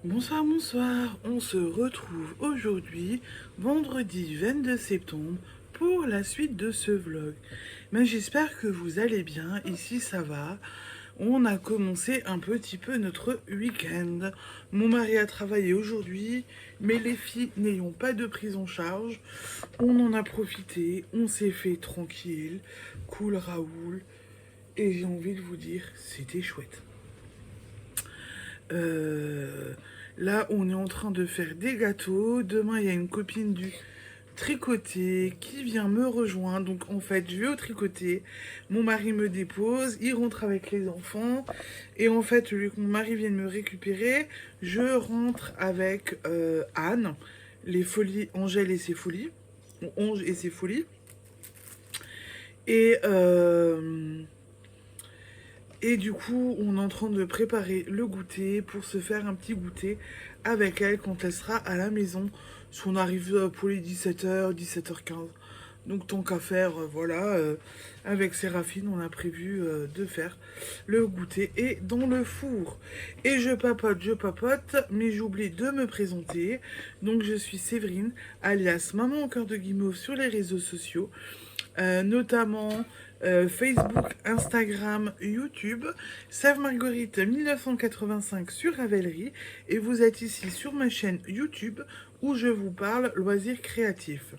Bonsoir, bonsoir, on se retrouve aujourd'hui, vendredi 22 septembre, pour la suite de ce vlog. Mais j'espère que vous allez bien, ici ça va. On a commencé un petit peu notre week-end. Mon mari a travaillé aujourd'hui, mais les filles n'ayant pas de prise en charge, on en a profité, on s'est fait tranquille, cool Raoul, et j'ai envie de vous dire, c'était chouette. Là, on est en train de faire des gâteaux. Demain, il y a une copine du tricoter qui vient me rejoindre. Donc, en fait, je vais au tricoter. Mon mari me dépose. Il rentre avec les enfants. Et en fait, lui que mon mari vienne me récupérer, je rentre avec Anne. Les folies, Angèle et ses folies. Ange et ses folies. Et... Et du coup, on est en train de préparer le goûter pour se faire un petit goûter avec elle quand elle sera à la maison. Si on arrive pour les 17h, 17h15. Donc tant qu'à faire, voilà, avec Séraphine, on a prévu de faire le goûter et dans le four. Et je papote, mais j'oublie de me présenter. Donc je suis Séverine, alias Maman au cœur de guimauve sur les réseaux sociaux. Notamment Facebook, Instagram, YouTube, Save Marguerite 1985 sur Ravelry, et vous êtes ici sur ma chaîne YouTube où je vous parle loisirs créatifs.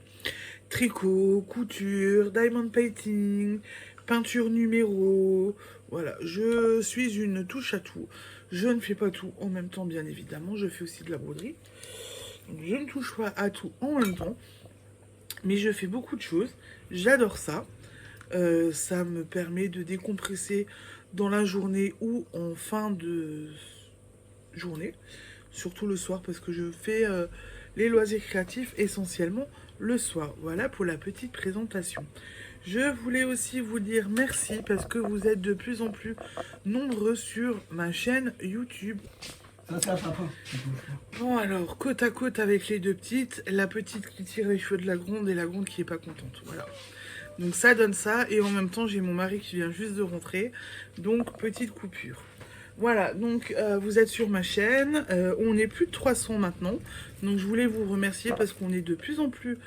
Tricot, couture, diamond painting, peinture numéro, voilà, je suis une touche à tout. Je ne fais pas tout en même temps, bien évidemment, je fais aussi de la broderie. Donc, je ne touche pas à tout en même temps, mais je fais beaucoup de choses, j'adore ça. Ça me permet de décompresser dans la journée ou en fin de journée, surtout le soir parce que je fais les loisirs créatifs essentiellement le soir. Voilà pour la petite présentation. Je voulais aussi vous dire merci parce que vous êtes de plus en plus nombreux sur ma chaîne YouTube. Bon alors, côte à côte avec les deux petites, la petite qui tire les cheveux de la grande et la grande qui est pas contente, voilà. Donc ça donne ça, et en même temps j'ai mon mari qui vient juste de rentrer, donc petite coupure. Voilà, donc vous êtes sur ma chaîne, on est plus de 300 maintenant, donc je voulais vous remercier parce qu'on est de plus en plus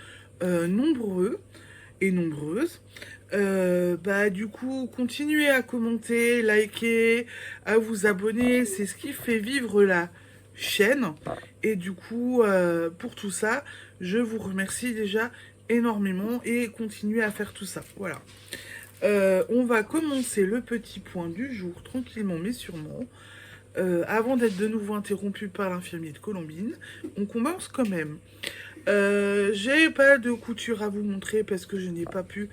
nombreux et nombreuses. Du coup, continuez à commenter, liker, à vous abonner, c'est ce qui fait vivre la chaîne. Et du coup, pour tout ça, je vous remercie déjà énormément et continuez à faire tout ça. Voilà. On va commencer le petit point du jour tranquillement mais sûrement. Avant d'être de nouveau interrompu par l'infirmier de Colombine, on commence quand même. J'ai pas de couture à vous montrer parce que je n'ai pas pu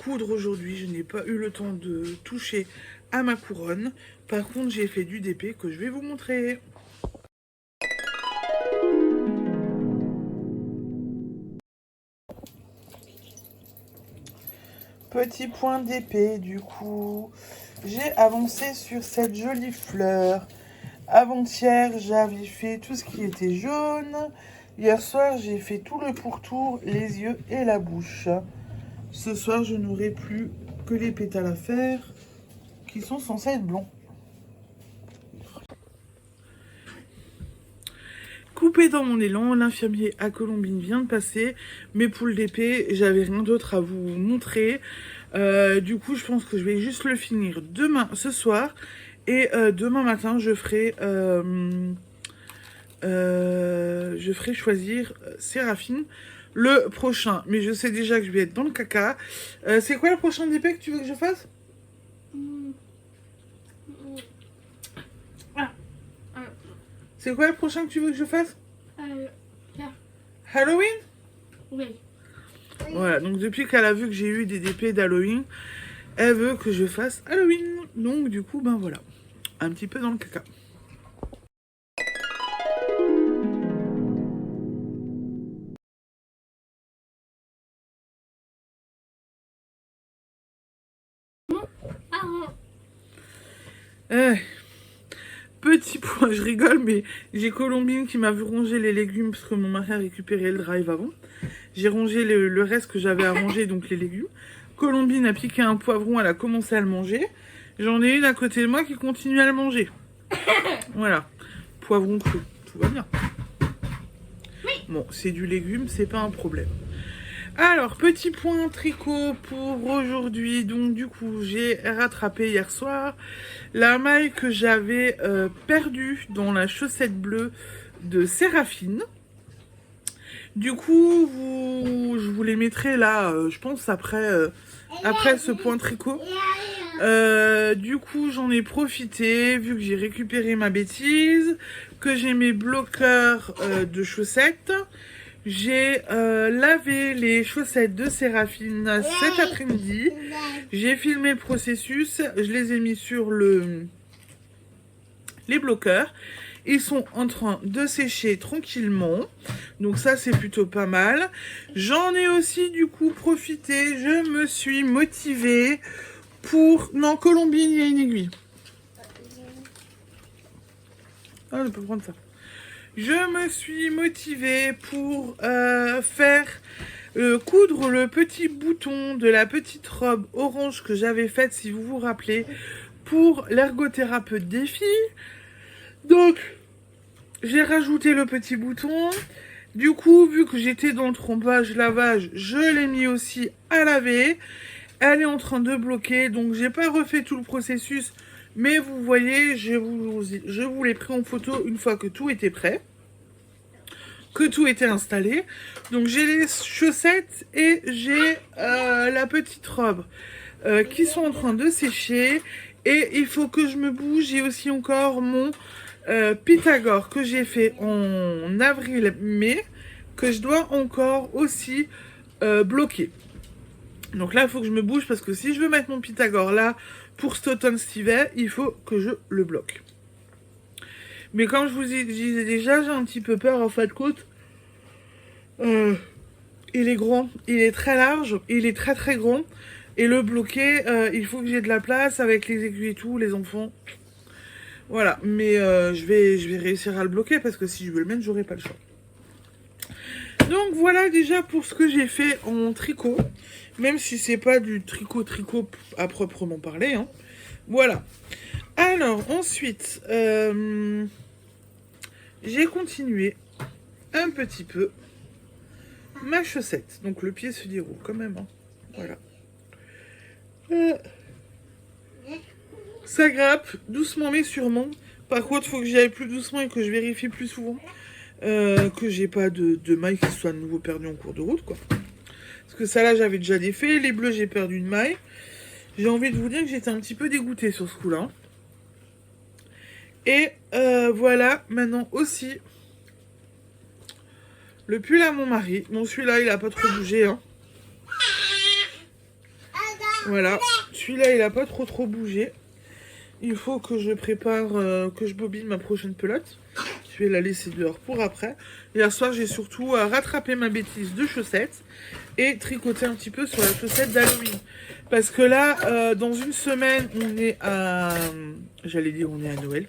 coudre aujourd'hui. Je n'ai pas eu le temps de toucher à ma couronne. Par contre, j'ai fait du DP que je vais vous montrer. Petit point d'épée, du coup, j'ai avancé sur cette jolie fleur. Avant-hier, j'avais fait tout ce qui était jaune. Hier soir, j'ai fait tout le pourtour, les yeux et la bouche. Ce soir, je n'aurai plus que les pétales à faire, qui sont censés être blancs. Coupé dans mon élan, l'infirmier à Colombine vient de passer. Mes poules d'épée, j'avais rien d'autre à vous montrer. Du coup, je pense que je vais juste le finir demain, ce soir. Et demain matin, je ferai choisir Séraphine le prochain. Mais je sais déjà que je vais être dans le caca. C'est quoi le prochain DP que tu veux que je fasse? C'est quoi le prochain que tu veux que je fasse? Halloween? Oui. Voilà, donc depuis qu'elle a vu que j'ai eu des DP d'Halloween, elle veut que je fasse Halloween. Donc du coup, ben voilà, un petit peu dans le caca. Petit point, je rigole, mais j'ai Colombine qui m'a vu ranger les légumes parce que mon mari a récupéré le drive avant. J'ai rangé le reste que j'avais à ranger, donc les légumes. Colombine a piqué un poivron, elle a commencé à le manger. J'en ai une à côté de moi qui continue à le manger. Voilà. poivron cru. Tout va bien. Bon, c'est du légume, c'est pas un problème. Alors, petit point tricot pour aujourd'hui. Donc, du coup, j'ai rattrapé hier soir la maille que j'avais perdue dans la chaussette bleue de Séraphine. Du coup, je vous les mettrai là, je pense, après ce point tricot. Du coup, j'en ai profité, vu que j'ai récupéré ma bêtise, que j'ai mes bloqueurs de chaussettes. J'ai lavé les chaussettes de Séraphine cet après-midi. J'ai filmé le processus, je les ai mis sur les bloqueurs. Ils sont en train de sécher tranquillement. Donc ça, c'est plutôt pas mal. J'en ai aussi du coup profité. Je me suis motivée pour... Non, Colombine, il y a une aiguille. Ah, je peux prendre ça. Je me suis motivée pour coudre le petit bouton de la petite robe orange que j'avais faite, si vous vous rappelez, pour l'ergothérapeute des filles. Donc, j'ai rajouté le petit bouton. Du coup, vu que j'étais dans le trompage lavage, je l'ai mis aussi à laver. Elle est en train de bloquer, donc j'ai pas refait tout le processus. Mais vous voyez, je vous l'ai pris en photo une fois que tout était prêt. Que tout était installé. Donc j'ai les chaussettes et j'ai la petite robe qui sont en train de sécher. Et il faut que je me bouge. J'ai aussi encore mon Pythagore que j'ai fait en avril-mai, que je dois encore aussi bloquer. Donc là, il faut que je me bouge parce que si je veux mettre mon Pythagore là pour cet automne-cet hiver, il faut que je le bloque. Mais comme je vous disais déjà, j'ai un petit peu peur en fin de compte. Il est grand, il est très large, il est très très grand. Et le bloquer, il faut que j'ai de la place avec les aiguilles et tout, les enfants. Voilà, mais je vais réussir à le bloquer parce que si je veux le mettre, j'aurai pas le choix. Donc voilà déjà pour ce que j'ai fait en tricot. Même si c'est pas du tricot à proprement parler. Hein. Voilà. Alors ensuite, j'ai continué un petit peu ma chaussette. Donc le pied se déroule quand même. Hein. Voilà. Ça grappe doucement mais sûrement. Par contre, il faut que j'y aille plus doucement et que je vérifie plus souvent. Que j'ai pas de maille qui soit de nouveau perdue en cours de route, quoi. Parce que ça là, j'avais déjà des faits. Les bleus, j'ai perdu une maille. J'ai envie de vous dire que j'étais un petit peu dégoûtée sur ce coup-là. Et voilà, maintenant aussi, le pull à mon mari. Bon, celui-là, il a pas trop bougé. Hein. Voilà, celui-là, il a pas trop bougé. Il faut que je prépare, que je bobine ma prochaine pelote. Je vais la laisser dehors pour après. Hier soir, j'ai surtout rattrapé ma bêtise de chaussettes et tricoté un petit peu sur la chaussette d'Halloween. Parce que là, dans une semaine, on est à... J'allais dire on est à Noël.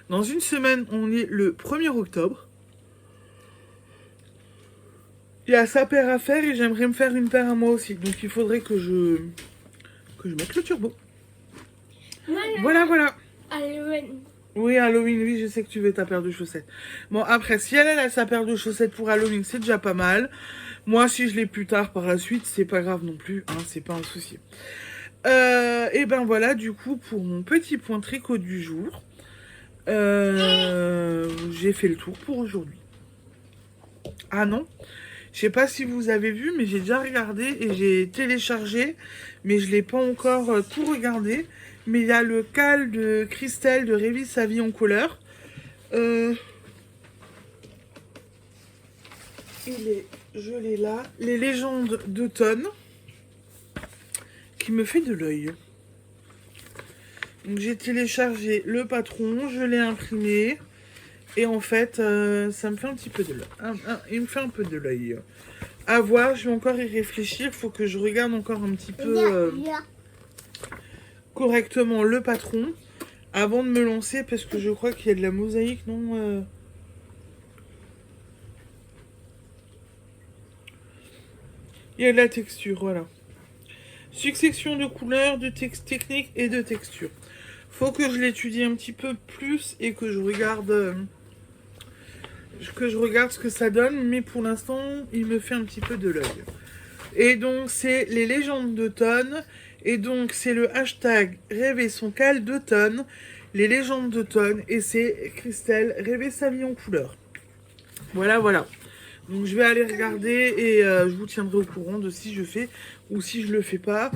Dans une semaine, on est le 1er octobre. Il y a sa paire à faire et j'aimerais me faire une paire à moi aussi. Donc il faudrait que je mette le turbo. Voilà. Halloween. Oui, Halloween, oui, je sais que tu veux ta paire de chaussettes. Bon, après, si elle a sa paire de chaussettes pour Halloween, c'est déjà pas mal. Moi, si je l'ai plus tard par la suite, c'est pas grave non plus, hein, c'est pas un souci. Et ben voilà, du coup, pour mon petit point tricot du jour, j'ai fait le tour pour aujourd'hui. Ah non, je sais pas si vous avez vu, mais j'ai déjà regardé et j'ai téléchargé, mais je l'ai pas encore tout regardé. Mais il y a le cal de Christelle de Révis sa vie en couleur. Je l'ai là. Les légendes d'automne. Qui me fait de l'œil. Donc j'ai téléchargé le patron, je l'ai imprimé. Et en fait, ça me fait un petit peu de l'œil. Il me fait un peu de l'œil. À voir, je vais encore y réfléchir. Il faut que je regarde encore un petit peu correctement le patron avant de me lancer parce que je crois qu'il y a de la mosaïque, non Il y a de la texture, voilà. Succession de couleurs, de techniques et de textures. Faut que je l'étudie un petit peu plus et que je regarde ce que ça donne, mais pour l'instant, il me fait un petit peu de l'œil. Et donc, c'est les légendes d'automne. Et donc, c'est le hashtag Rêver son cal d'automne. Les légendes d'automne. Et c'est Christelle, Rêver sa vie en couleur. Voilà, voilà. Donc, je vais aller regarder et je vous tiendrai au courant de si je fais ou si je le fais pas.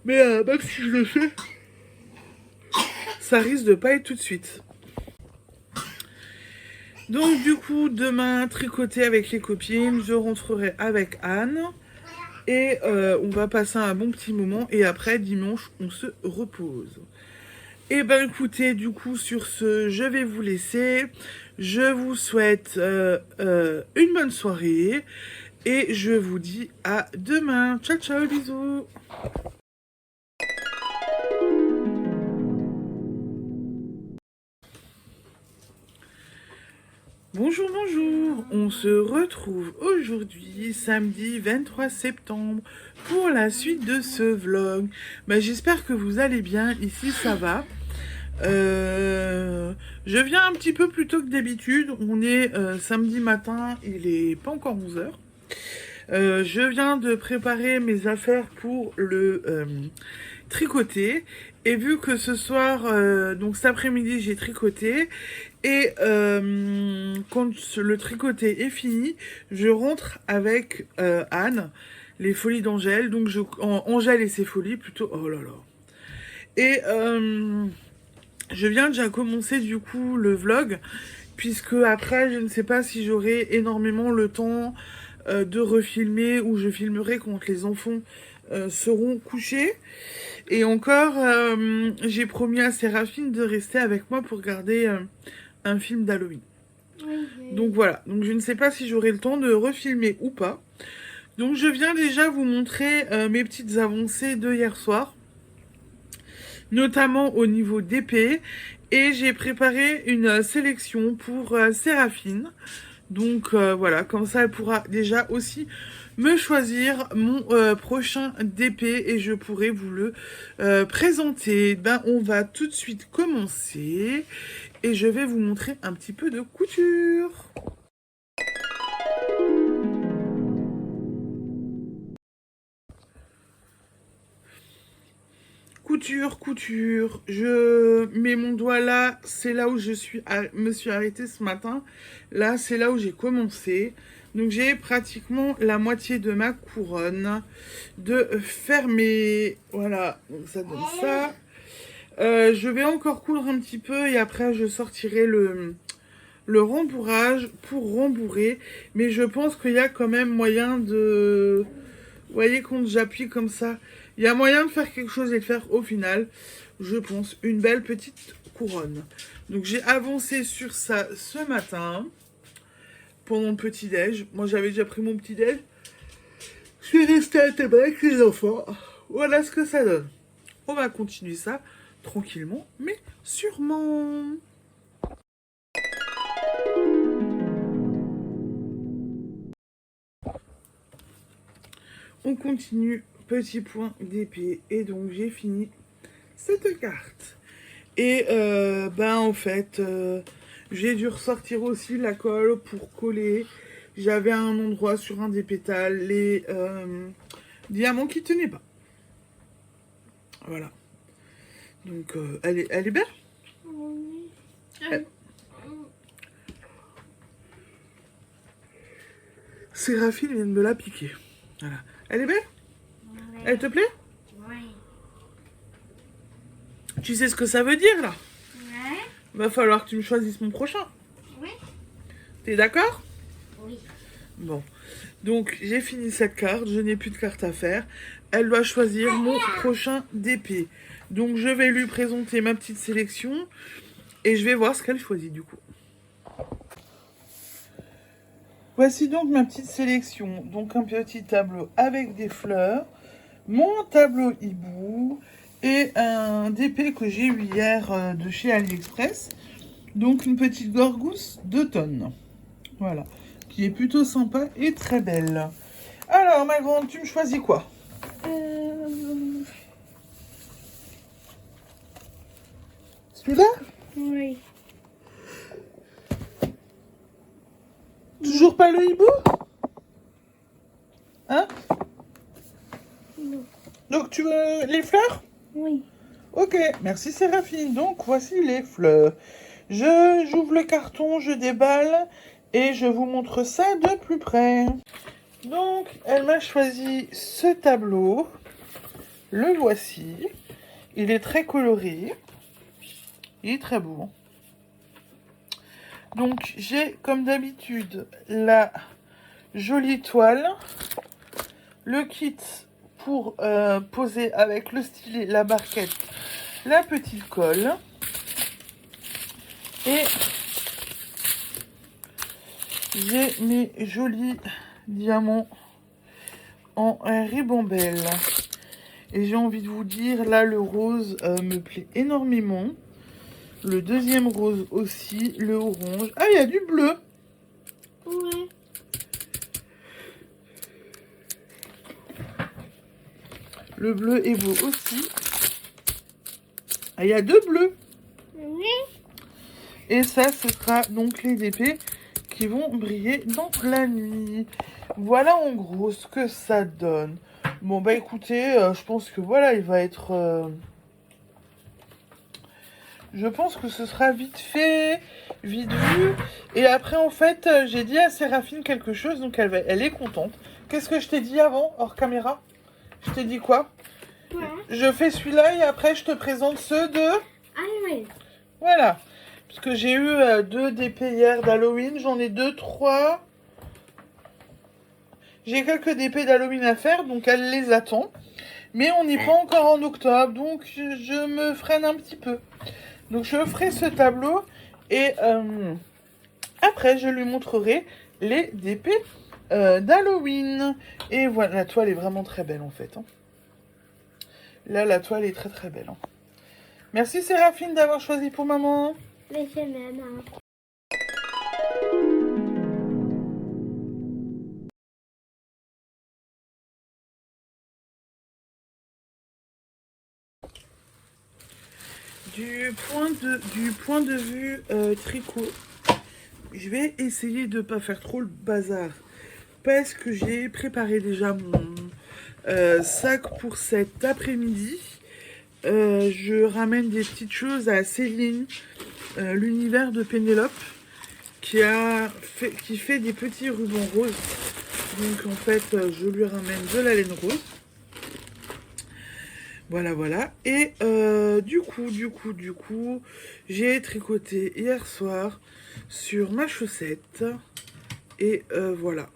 Mais même si je le fais, ça risque de pas être tout de suite. Donc, du coup, demain, tricoter avec les copines. Je rentrerai avec Anne. Et on va passer un bon petit moment. Et après, dimanche, on se repose. Et ben écoutez, du coup, sur ce, je vais vous laisser. Je vous souhaite une bonne soirée. Et je vous dis à demain. Ciao, ciao, bisous. Bonjour, bonjour. On se retrouve aujourd'hui, samedi 23 septembre, pour la suite de ce vlog. Ben, j'espère que vous allez bien. Ici, ça va. Je viens un petit peu plus tôt que d'habitude. On est samedi matin, il est pas encore 11h. Je viens de préparer mes affaires pour le tricoter. Et vu que ce soir, donc cet après-midi, j'ai tricoté. Et quand le tricoté est fini, je rentre avec Anne, les folies d'Angèle. Donc Angèle et ses folies plutôt. Oh là là. Et je viens déjà commencer du coup le vlog. Puisque après, je ne sais pas si j'aurai énormément le temps de refilmer ou je filmerai quand les enfants seront couchés. Et encore, j'ai promis à Séraphine de rester avec moi pour regarder un film d'Halloween. Donc voilà, donc je ne sais pas si j'aurai le temps de refilmer ou pas. Donc je viens déjà vous montrer mes petites avancées de hier soir, notamment au niveau d'épée. Et j'ai préparé une sélection pour Séraphine. Donc voilà, comme ça elle pourra déjà aussi me choisir mon prochain DP et je pourrai vous le présenter. Ben on va tout de suite commencer et je vais vous montrer un petit peu de couture. Couture, je mets mon doigt là, c'est là où me suis arrêtée ce matin. Là, c'est là où j'ai commencé. Donc, j'ai pratiquement la moitié de ma couronne de fermée. Voilà, donc ça donne ça. Je vais encore coudre un petit peu et après, je sortirai le rembourrage pour rembourrer. Mais je pense qu'il y a quand même moyen de... Vous voyez, quand j'appuie comme ça, il y a moyen de faire quelque chose et de faire au final, je pense, une belle petite couronne. Donc j'ai avancé sur ça ce matin, pendant le petit-déj. Moi j'avais déjà pris mon petit-déj. Je suis restée à table avec les enfants. Voilà ce que ça donne. On va continuer ça tranquillement, mais sûrement. On continue, petit point d'épée. Et donc, j'ai fini cette carte. Et, ben, en fait, j'ai dû ressortir aussi la colle pour coller. J'avais à un endroit sur un des pétales les diamants qui tenaient pas. Voilà. Donc, elle est belle. Séraphine vient de me la piquer. Voilà. Elle est belle? Ouais. Elle te plaît? Oui. Tu sais ce que ça veut dire là? Ouais. Va falloir que tu me choisisses mon prochain. Oui. T'es d'accord? Oui. Bon. Donc j'ai fini cette carte, je n'ai plus de carte à faire. Elle doit choisir mon prochain DP. Donc je vais lui présenter ma petite sélection et je vais voir ce qu'elle choisit du coup. Voici donc ma petite sélection. Donc un petit tableau avec des fleurs, mon tableau hibou et un DP que j'ai eu hier de chez AliExpress. Donc une petite gorgousse d'automne. Voilà. Qui est plutôt sympa et très belle. Alors ma grande, tu me choisis quoi? Celui-là? Oui. Toujours pas le hibou? Hein? Non. Donc tu veux les fleurs? Oui. Ok, merci Séraphine. Donc voici les fleurs. J'ouvre le carton, je déballe et je vous montre ça de plus près. Donc elle m'a choisi ce tableau. Le voici. Il est très coloré. Il est très beau. Donc j'ai comme d'habitude la jolie toile. Le kit pour poser avec le stylet, la barquette, la petite colle. Et j'ai mes jolis diamants en ribambelle. Et j'ai envie de vous dire, là le rose me plaît énormément. Le deuxième rose aussi, le orange. Ah, il y a du bleu. Oui. Le bleu est beau aussi. Ah, il y a deux bleus. Oui. Et ça, ce sera donc les DP qui vont briller dans la nuit. Voilà en gros ce que ça donne. Bon, bah écoutez, je pense que voilà, il va être... Je pense que ce sera vite fait, vite vu. Et après, en fait, j'ai dit à Séraphine quelque chose, donc elle est contente. Qu'est-ce que je t'ai dit avant, hors caméra? Je t'ai dit quoi? Ouais. Je fais celui-là et après, je te présente ceux de... Halloween. Voilà. Parce que j'ai eu 2 DP hier d'Halloween. J'en ai 2, 3. J'ai quelques DP d'Halloween à faire, donc elle les attend. Mais on n'est pas encore en octobre, donc je me freine un petit peu. Donc je ferai ce tableau et après je lui montrerai les DP d'Halloween. Et voilà, la toile est vraiment très belle en fait. Hein. Là, la toile est très très belle. Hein. Merci Séraphine d'avoir choisi pour maman. Mais c'est maman. Du point de vue tricot, je vais essayer de ne pas faire trop le bazar. Parce que j'ai préparé déjà mon sac pour cet après-midi. Je ramène des petites choses à Céline, l'univers de Pénélope, qui fait des petits rubans roses. Donc en fait, je lui ramène de la laine rose. Voilà, voilà. Et du coup, j'ai tricoté hier soir sur ma chaussette. Et voilà.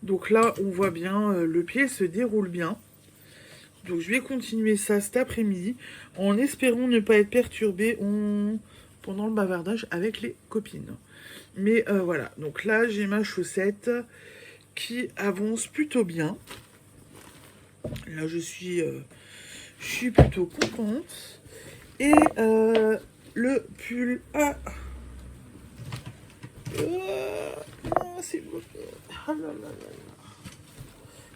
Donc là, on voit bien, le pied se déroule bien. Donc je vais continuer ça cet après-midi en espérant ne pas être perturbée pendant le bavardage avec les copines. Mais voilà, donc là j'ai ma chaussette qui avance plutôt bien. Là je suis plutôt contente. Et le pull à... c'est bon. Oh là là là là.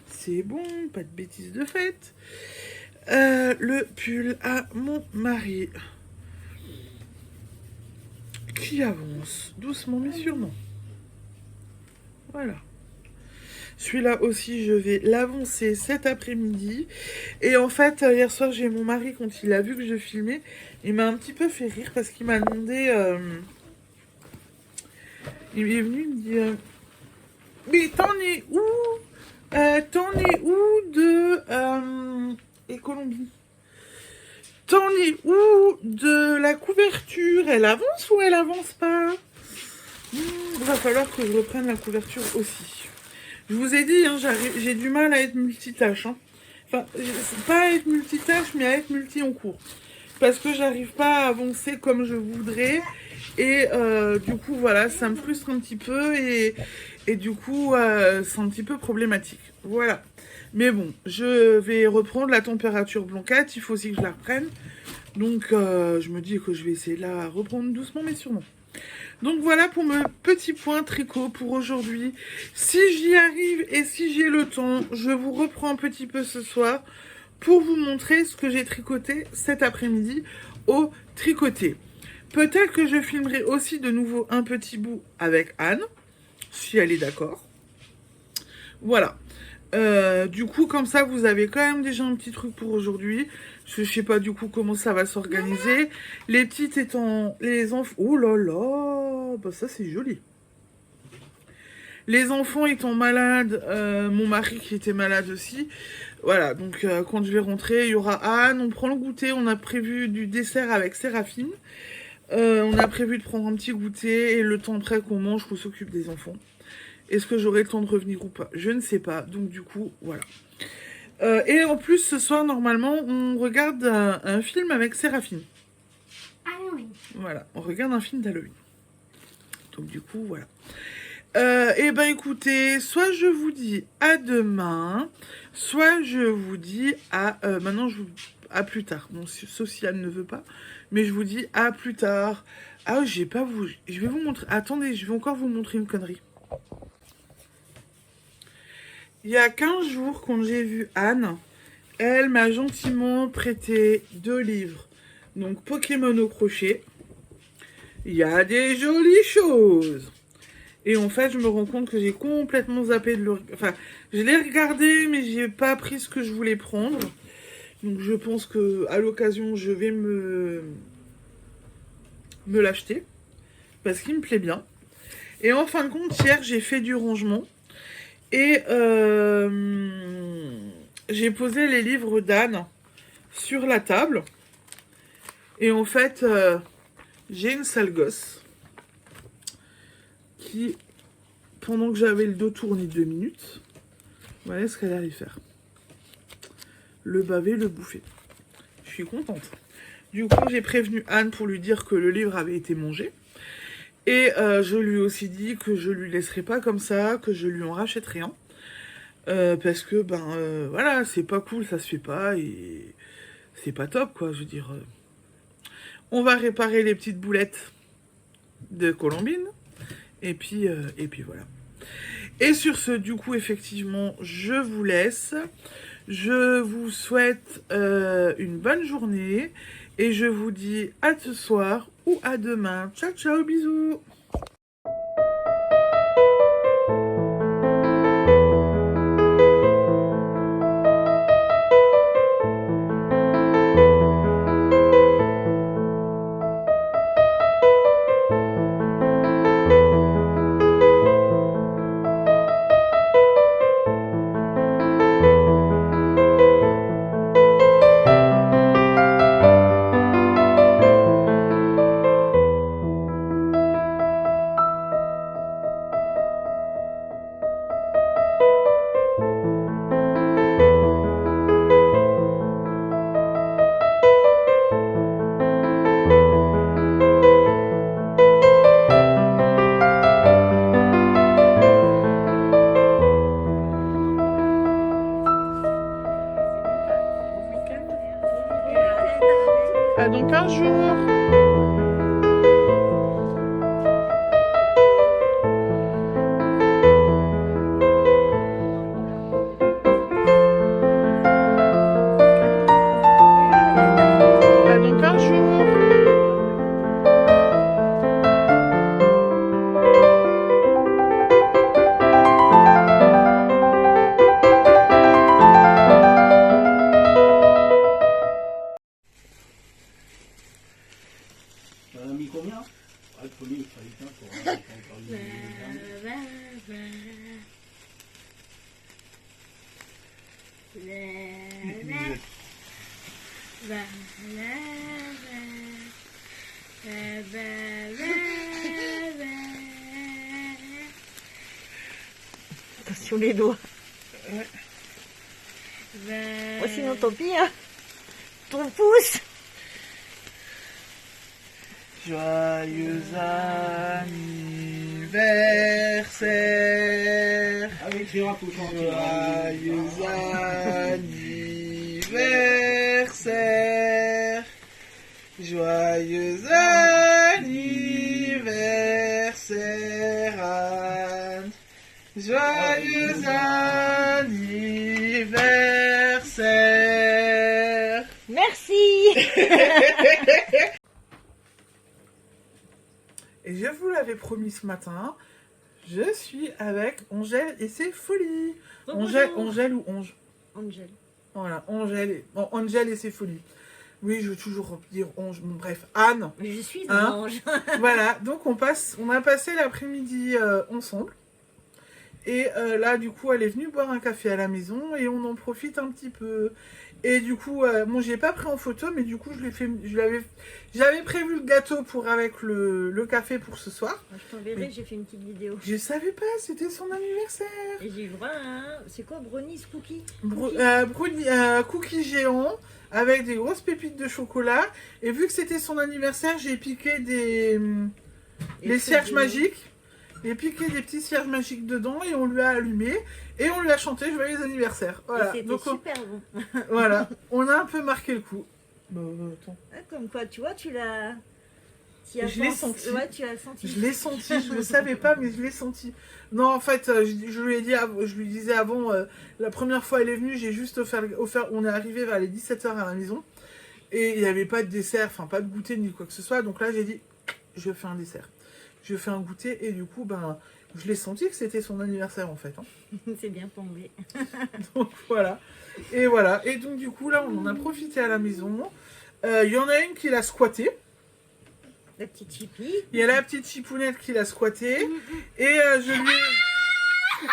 C'est bon, pas de bêtises de fête. Le pull à mon mari. Qui avance doucement mais sûrement. Voilà. Celui-là aussi, je vais l'avancer cet après-midi. Et en fait, hier soir, j'ai mon mari, quand il a vu que je filmais, il m'a un petit peu fait rire parce qu'il m'a demandé... il est venu me dire... Mais t'en es où? T'en es où de... et Colombie? T'en es où de la couverture? Elle avance ou elle avance pas? Va falloir que je reprenne la couverture aussi. Je vous ai dit, hein, j'ai du mal à être multitâche. Hein. Enfin, pas à être multitâche, mais à être multi en cours. Parce que j'arrive pas à avancer comme je voudrais. Et du coup, voilà, ça me frustre un petit peu. Et du coup, c'est un petit peu problématique. Voilà. Mais bon, je vais reprendre la température blanquette. Il faut aussi que je la reprenne. Donc, je me dis que je vais essayer de la reprendre doucement, mais sûrement. Donc voilà pour mes petits points tricot pour aujourd'hui. Si j'y arrive et si j'ai le temps, je vous reprends un petit peu ce soir pour vous montrer ce que j'ai tricoté cet après-midi au tricoté. Peut-être que je filmerai aussi de nouveau un petit bout avec Anne, si elle est d'accord. Voilà. Du coup, comme ça, vous avez quand même déjà un petit truc pour aujourd'hui. Je sais pas du coup comment ça va s'organiser. Les petites étant... Les enfants... Oh là là, bah ça c'est joli. Les enfants étant malades, mon mari qui était malade aussi. Voilà, donc quand je vais rentrer, il y aura Anne. On prend le goûter. On a prévu du dessert avec Séraphine. On a prévu de prendre un petit goûter. Et le temps après qu'on mange, qu'on s'occupe des enfants. Est-ce que j'aurai le temps de revenir ou pas? Je ne sais pas. Donc du coup, voilà. Et en plus, ce soir, normalement, on regarde un film avec Séraphine. Halloween. Voilà, on regarde un film d'Halloween. Donc du coup, voilà. Et ben écoutez, soit je vous dis à demain, soit je vous dis à... maintenant, à plus tard. Bon, sauf si Anne ne veut pas. Mais je vous dis à plus tard. Ah, j'ai pas vous... Je vais vous montrer... Attendez, je vais encore vous montrer une connerie. Il y a 15 jours, quand j'ai vu Anne, elle m'a gentiment prêté 2 livres. Donc, Pokémon au crochet. Il y a des jolies choses. Et en fait, je me rends compte que j'ai complètement zappé de le... Enfin, je l'ai regardé, mais j'ai pas pris ce que je voulais prendre. Donc, je pense que à l'occasion, je vais me l'acheter. Parce qu'il me plaît bien. Et en fin de compte, hier, j'ai fait du rangement. Et j'ai posé les livres d'Anne sur la table. Et en fait, j'ai une sale gosse qui, pendant que j'avais le dos tourné 2 minutes, voilà ce qu'elle allait faire. Le baver, le bouffer. Je suis contente. Du coup, j'ai prévenu Anne pour lui dire que le livre avait été mangé. Et je lui ai aussi dit que je lui laisserai pas comme ça, que je lui en rachèterai un. Parce que, voilà, c'est pas cool, ça se fait pas, et c'est pas top, quoi, je veux dire. On va réparer les petites boulettes de Colombine, et puis voilà. Et sur ce, du coup, effectivement, je vous laisse. Je vous souhaite une bonne journée, et je vous dis à ce soir ou à demain. Ciao, ciao, bisous! À dans 15 jours. À dans 15 jours. T'en as mis combien? Il faut lire, ça y est, pour Attention les doigts. Ouais. Oh, sinon tant pis, hein. Ton pouce. Joyeux anniversaire. Avec les rats, faut chanter. Joyeux anniversaire. Joyeux anniversaire, Anne. Joyeux anniversaire. Merci. Et je vous l'avais promis ce matin, je suis avec Angèle et ses folies. Angèle ou Onge? Angèle. Voilà, Angèle et ses folies. Oui, je veux toujours dire Onge. Bon, bref, Anne. Je suis Hein un ange. Voilà, donc on a passé l'après-midi ensemble. Et là, du coup, elle est venue boire un café à la maison et on en profite un petit peu. Et du coup, bon, j'ai pas pris en photo, mais du coup, j'avais prévu le gâteau avec le café pour ce soir. Je t'enverrai, j'ai fait une petite vidéo. Je savais pas, c'était son anniversaire. Et j'ai eu droit à un... C'est quoi, brownies, cookies? Cookie géant avec des grosses pépites de chocolat. Et vu que c'était son anniversaire, j'ai piqué les cierges magiques. J'ai piqué des petits cierges magiques dedans et on lui a allumé. Et on lui a chanté joyeux anniversaire. Voilà. C'était Donc, super bon. voilà, on a un peu marqué le coup. Attends. Ah, comme quoi, tu vois, tu l'as... Je l'ai senti. Ouais, tu as senti. Je l'ai senti, je ne le savais pas, mais je l'ai senti. Non, en fait, je lui ai dit, je lui disais avant, la première fois elle est venue, j'ai juste offert, on est arrivé vers les 17h à la maison, et il n'y avait pas de dessert, enfin pas de goûter ni quoi que ce soit, donc là j'ai dit, je fais un dessert. Je fais un goûter, et du coup, ben, je l'ai senti que c'était son anniversaire en fait. Hein. C'est bien tombé. Donc voilà. Et donc du coup, là, on en a profité à la maison. Il y en a une qui l'a squatté. La petite chipie. Il y a la petite chipounette qui l'a squatté. Et je lui ai...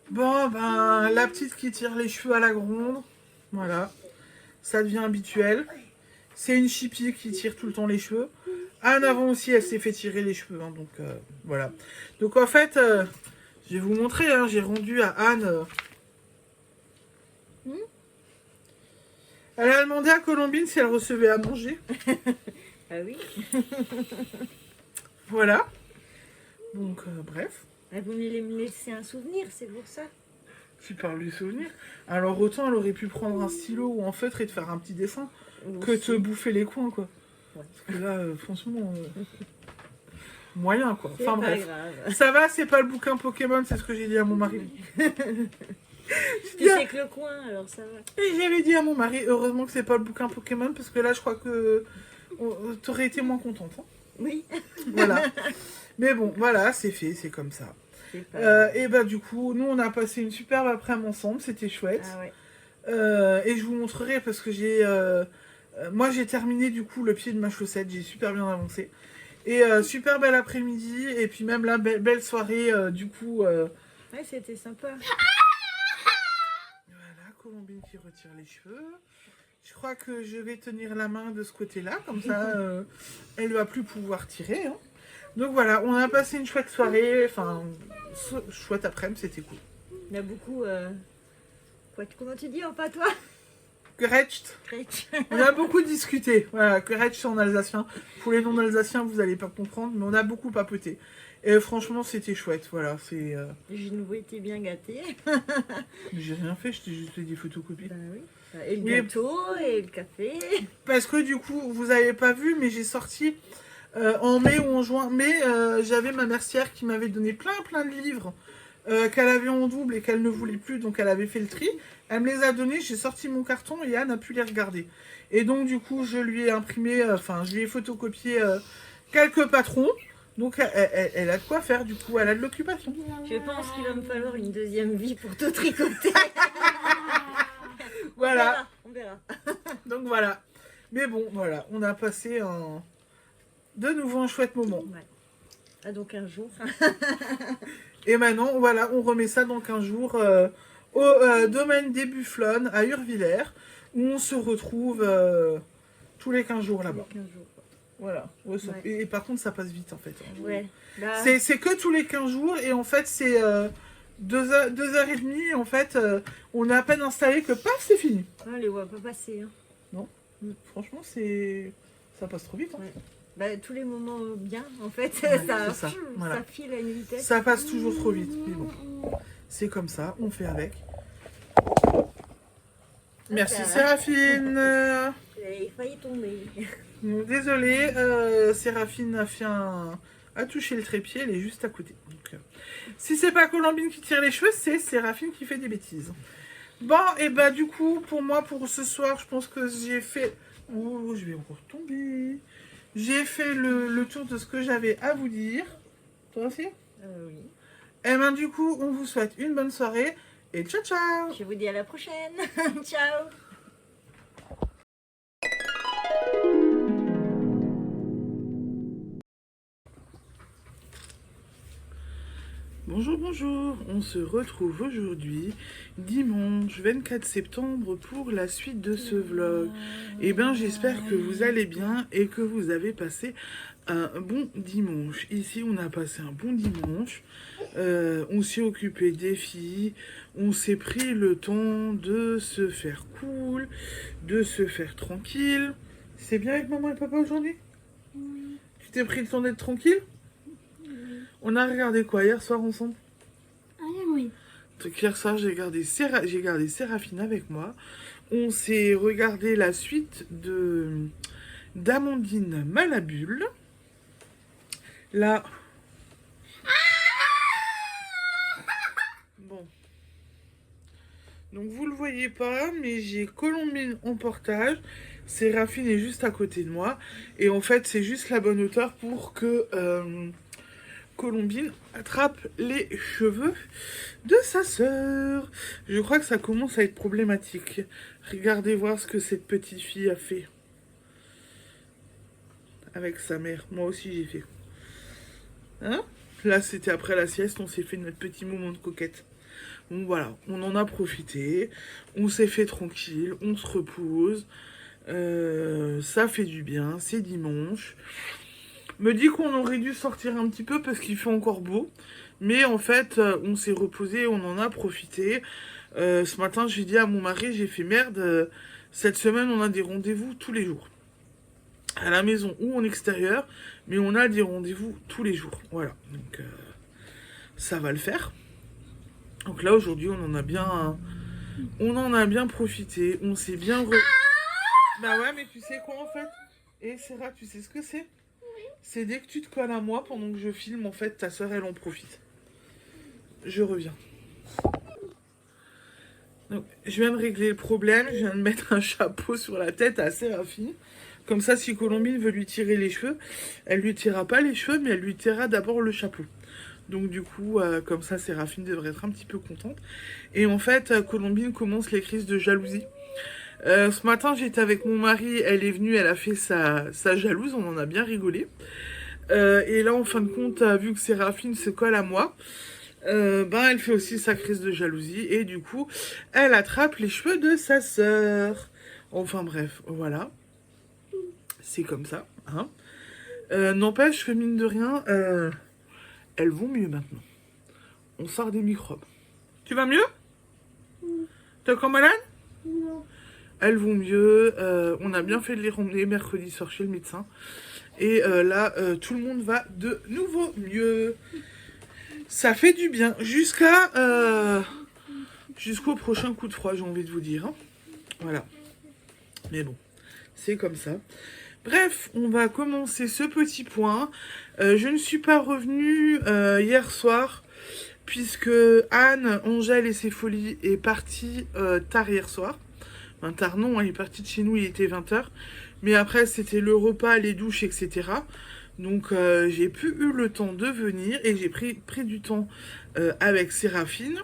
Bon, ben, la petite qui tire les cheveux à la gronde. Voilà. Ça devient habituel. C'est une chipie qui tire tout le temps les cheveux. Anne, avant aussi, elle s'est fait tirer les cheveux. Hein, donc, voilà. Donc, en fait, je vais vous montrer. Hein, j'ai rendu à Anne... Elle a demandé à Colombine si elle recevait à manger. Ah oui. Voilà. Donc, bref. Elle voulait me laisser un souvenir, c'est pour ça. Tu parles du souvenir. Alors, autant elle aurait pu prendre un stylo ou un feutre et te faire un petit dessin que te bouffer les coins, quoi. Ouais. Parce que là, franchement, moyen, quoi. C'est Enfin, pas bref. grave. Ça va, c'est pas le bouquin Pokémon, c'est ce que j'ai dit à mon mari. Tu sais que le coin, alors ça va. Et j'avais dit à mon mari, heureusement que c'est pas le bouquin Pokémon, parce que là, je crois que t'aurais été moins contente. Hein. Oui. Voilà. Mais bon, voilà, c'est fait, c'est comme ça. Et bah du coup, nous on a passé une superbe après-midi ensemble, c'était chouette. Ah ouais. Et je vous montrerai parce que moi j'ai terminé du coup le pied de ma chaussette, j'ai super bien avancé. Et super bel après-midi, et puis même la belle soirée du coup. Ouais, c'était sympa. Voilà, Colombine qui retire les cheveux. Je crois que je vais tenir la main de ce côté-là, comme ça elle va plus pouvoir tirer. Hein. Donc voilà, on a passé une chouette soirée, enfin, chouette après-midi, c'était cool. Il y a beaucoup... Comment tu dis en patois? Gerecht. On a beaucoup discuté. Voilà, Gerecht en alsacien. Pour les non-alsaciens, vous n'allez pas comprendre, mais on a beaucoup papoté. Et franchement, c'était chouette. Voilà, c'est... J'ai nouveau été bien gâtée. J'ai rien fait, je t'ai juste fait des photocopies. Bah oui. Et le gâteau, et le café. Parce que du coup, vous n'avez pas vu, mais j'ai sorti en mai ou en juin. Mais j'avais ma mercière qui m'avait donné plein de livres qu'elle avait en double et qu'elle ne voulait plus, donc elle avait fait le tri. Elle me les a donnés, j'ai sorti mon carton et Anne a pu les regarder. Et donc du coup, je lui ai imprimé, je lui ai photocopié quelques patrons. Donc elle a de quoi faire du coup, elle a de l'occupation. Je pense qu'il va me falloir une deuxième vie pour tout tricoter. Voilà. On verra. Donc voilà. Mais bon, voilà, on a passé de nouveau un chouette moment. Ouais. Ah, donc un jour. Et maintenant, voilà, on remet ça dans 15 jours au domaine des Bufflones à Urvillers, où on se retrouve tous les 15 jours là-bas. 15 jours. Voilà. Ouais, ça- Ouais. et par contre, ça passe vite en fait. Hein. Ouais. Là, C'est que tous les 15 jours et en fait, c'est 2h30. En fait, on est à peine installé que paf, c'est fini. on les voit pas passer. Hein. Franchement, ça passe trop vite. Hein. Ouais. Bah, tous les moments bien, en fait, Ouais, ça, c'est ça, voilà. ça file à une vitesse. Ça passe toujours trop vite. Mais bon, c'est comme ça, on fait avec. Merci bah. Séraphine. Il failli tomber. Désolée, Séraphine a touché le trépied, elle est juste à côté. Donc, si c'est pas Colombine qui tire les cheveux, c'est Séraphine qui fait des bêtises. Bon, et bah du coup, pour moi, pour ce soir, je pense que j'ai fait... Oh, je vais encore tomber. J'ai fait le tour de ce que j'avais à vous dire. Toi aussi? Oui. Et ben du coup, on vous souhaite une bonne soirée et ciao ciao. Je vous dis à la prochaine. Ciao. Bonjour, bonjour. On se retrouve aujourd'hui, dimanche 24 septembre, pour la suite de ce vlog. Et ben j'espère que vous allez bien et que vous avez passé un bon dimanche. Ici, on a passé un bon dimanche. On s'est occupé des filles. On s'est pris le temps de se faire cool, de se faire tranquille. C'est bien avec maman et papa aujourd'hui? Oui. Tu t'es pris le temps d'être tranquille? On a regardé quoi hier soir ensemble? Allez, oui. Donc hier soir, j'ai gardé Séraphine avec moi. On s'est regardé la suite de d'Amandine Malabule. Là. Bon. Donc vous le voyez pas, mais j'ai Colombine en portage. Séraphine est juste à côté de moi. Et en fait, c'est juste la bonne hauteur pour que Colombine attrape les cheveux de sa sœur. Je crois que ça commence à être problématique. Regardez voir ce que cette petite fille a fait avec sa mère. Moi aussi j'ai fait. Hein? Là c'était après la sieste, on s'est fait notre petit moment de coquette. Donc voilà, on en a profité. On s'est fait tranquille, on se repose. Ça fait du bien, c'est dimanche. Me dit qu'on aurait dû sortir un petit peu parce qu'il fait encore beau. Mais en fait, on s'est reposé, on en a profité. Ce matin, j'ai dit à mon mari, j'ai fait merde. Cette semaine, on a des rendez-vous tous les jours. À la maison ou en extérieur. Mais on a des rendez-vous tous les jours. Voilà. Donc, ça va le faire. Donc là, aujourd'hui, on en a bien profité. On s'est bien Bah ouais, mais tu sais quoi en fait? Et Sarah, tu sais ce que c'est? C'est dès que tu te colles à moi pendant que je filme, en fait, ta soeur, elle en profite. Je reviens. Donc, je viens de régler le problème. Je viens de mettre un chapeau sur la tête à Séraphine. Comme ça, si Colombine veut lui tirer les cheveux, elle lui tirera pas les cheveux, mais elle lui tirera d'abord le chapeau. Donc du coup, comme ça, Séraphine devrait être un petit peu contente. Et en fait, Colombine commence les crises de jalousie. Ce matin, j'étais avec mon mari, elle est venue, elle a fait sa jalouse, on en a bien rigolé. Et là, en fin de compte, vu que Séraphine se colle à moi, elle fait aussi sa crise de jalousie. Et du coup, elle attrape les cheveux de sa sœur. Enfin bref, voilà. C'est comme ça. Hein. N'empêche que mine de rien, elles vont mieux maintenant. On sort des microbes. Tu vas mieux? T'es encore malade? Non. Elles vont mieux. On a bien fait de les ramener mercredi soir chez le médecin. Et là, tout le monde va de nouveau mieux. Ça fait du bien. Jusqu'au prochain coup de froid, j'ai envie de vous dire. Hein. Voilà. Mais bon, c'est comme ça. Bref, on va commencer ce petit point. Je ne suis pas revenue hier soir. Puisque Anne, Angèle et ses folies est partie tard hier soir. Enfin, tard non, elle est partie de chez nous, il était 20h. Mais après, c'était le repas, les douches, etc. Donc, j'ai plus eu le temps de venir. Et j'ai pris du temps avec Séraphine.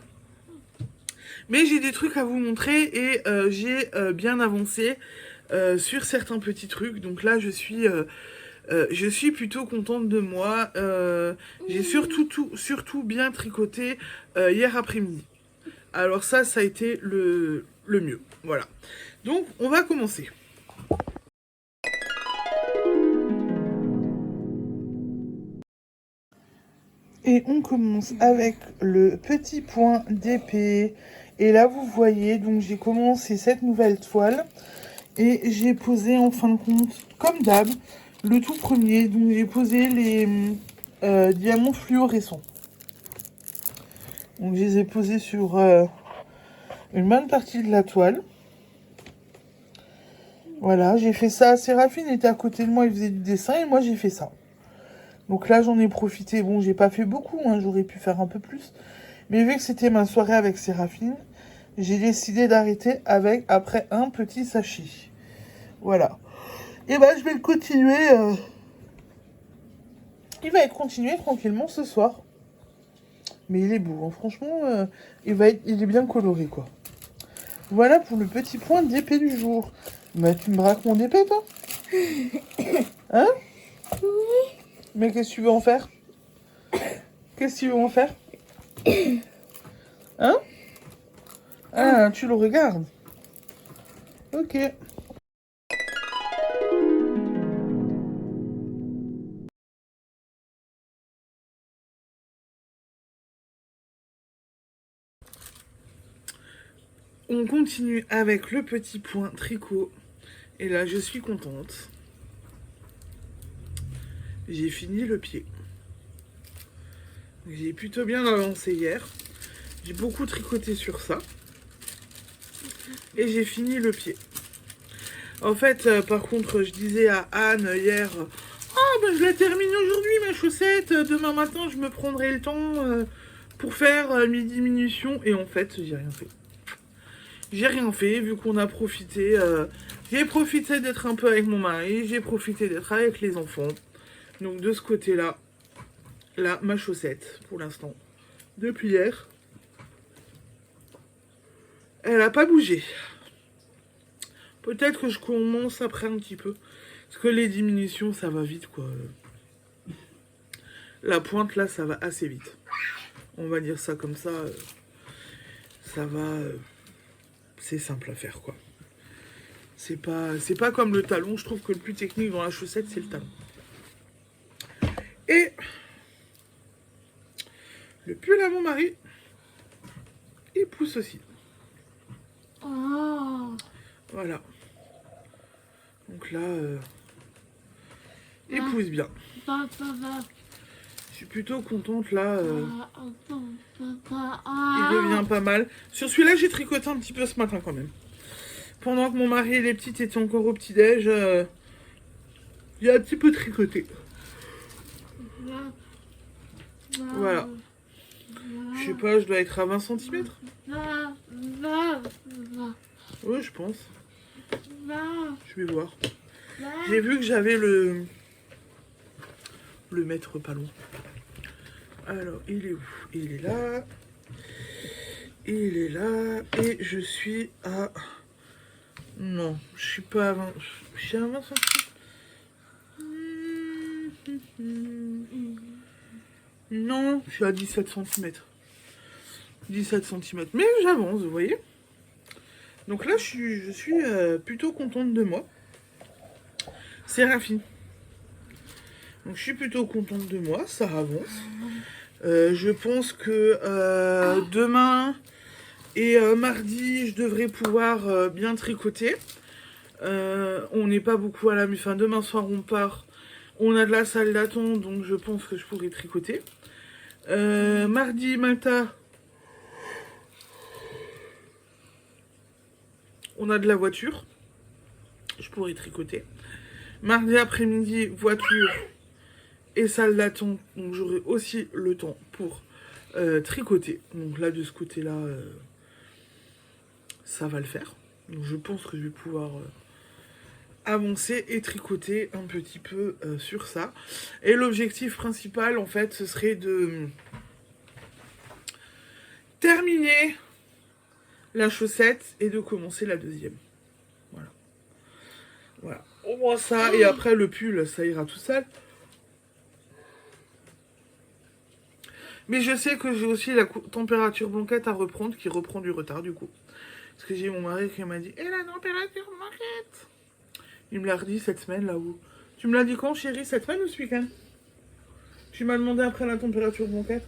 Mais j'ai des trucs à vous montrer. Et j'ai bien avancé sur certains petits trucs. Donc là, je suis plutôt contente de moi. J'ai surtout bien tricoté hier après-midi. Alors ça a été le mieux. Voilà. Donc, on va commencer. Et on commence avec le petit point d'épée. Et là, vous voyez, donc j'ai commencé cette nouvelle toile. Et j'ai posé en fin de compte, comme d'hab, le tout premier. Donc j'ai posé les diamants fluorescents. Donc je les ai posés sur une bonne partie de la toile. Voilà, j'ai fait ça. Séraphine était à côté de moi, il faisait du dessin et moi j'ai fait ça. Donc là j'en ai profité. Bon, j'ai pas fait beaucoup, hein, j'aurais pu faire un peu plus. Mais vu que c'était ma soirée avec Séraphine, j'ai décidé d'arrêter avec après un petit sachet. Voilà. Et bah je vais le continuer. Il va être continué tranquillement ce soir. Mais il est beau, hein. Franchement, il est bien coloré, quoi. Voilà pour le petit point d'épée du jour. Bah, tu me braques mon épée, toi? Hein? Oui. Mais qu'est-ce que tu veux en faire? Qu'est-ce que tu veux en faire? Hein? Ah, tu le regardes. Ok. On continue avec le petit point tricot. Et là, je suis contente. J'ai fini le pied. J'ai plutôt bien avancé hier. J'ai beaucoup tricoté sur ça. Et j'ai fini le pied. En fait, par contre, je disais à Anne hier... Ah, ben je la termine aujourd'hui, ma chaussette. Demain matin, je me prendrai le temps pour faire mes diminutions. Et en fait, j'ai rien fait. J'ai rien fait, vu qu'on a profité. J'ai profité d'être un peu avec mon mari. J'ai profité d'être avec les enfants. Donc, de ce côté-là, là, ma chaussette, pour l'instant, depuis hier, elle n'a pas bougé. Peut-être que je commence après un petit peu. Parce que les diminutions, ça va vite, quoi. La pointe, là, ça va assez vite. On va dire ça comme ça. Ça va... c'est simple à faire, quoi. C'est pas comme le talon. Je trouve que le plus technique dans la chaussette, c'est le talon. Et... le pull à mon mari, il pousse aussi. Oh. Voilà. Donc là, il pousse bien. Je suis plutôt contente là. Il devient pas mal. Sur celui-là, j'ai tricoté un petit peu ce matin quand même. Pendant que mon mari et les petites étaient encore au petit-déj, il a un petit peu tricoté. Voilà. Je sais pas, je dois être à 20 cm. Oui, je pense. Je vais voir. J'ai vu que j'avais le mètre pas loin. Alors, il est où? Il est là. Il est là. Et je suis à... non, je suis pas à 20... je suis à 20 cm. Non, je suis à 17 cm. 17 cm. Mais j'avance, vous voyez. Donc là, je suis plutôt contente de moi. C'est Rafi. Donc je suis plutôt contente de moi, ça avance. Je pense que demain et mardi, je devrais pouvoir bien tricoter. On n'est pas beaucoup à la... enfin, demain soir, on part. On a de la salle d'attente, donc je pense que je pourrai tricoter. Mardi matin, on a de la voiture. Je pourrai tricoter. Mardi après-midi, voiture et salle d'attente. Donc j'aurai aussi le temps pour tricoter. Donc là, de ce côté-là, ça va le faire. Donc je pense que je vais pouvoir avancer et tricoter un petit peu sur ça. Et l'objectif principal, en fait, ce serait de terminer la chaussette et de commencer la deuxième. Voilà. Voilà. Au moins ça. Et après, le pull, ça ira tout seul. Mais je sais que j'ai aussi la température blanquette à reprendre, qui reprend du retard, du coup. Parce que j'ai mon mari qui m'a dit « Et la température blanquette ?» Il me l'a redit cette semaine, là où... Tu me l'as dit quand, chérie? Cette semaine ou ce week-end? Tu m'as demandé après la température blanquette?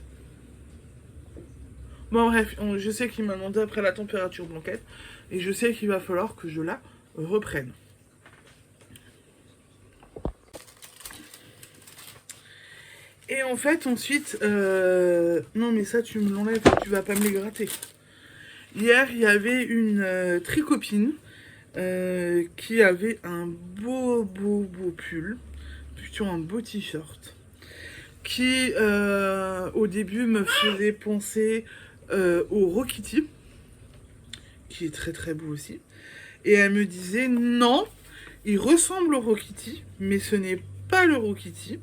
Bon, bref, je sais qu'il m'a demandé après la température blanquette. Et je sais qu'il va falloir que je la reprenne. Et en fait, ensuite... non, mais ça, tu me l'enlèves, tu vas pas me les gratter. Hier, il y avait une tricopine qui avait un beau pull, plutôt un beau t-shirt, qui au début me faisait penser au Rokiti. qui est très très beau aussi. Et elle me disait non, il ressemble au Rokiti, mais ce n'est pas le Rokiti.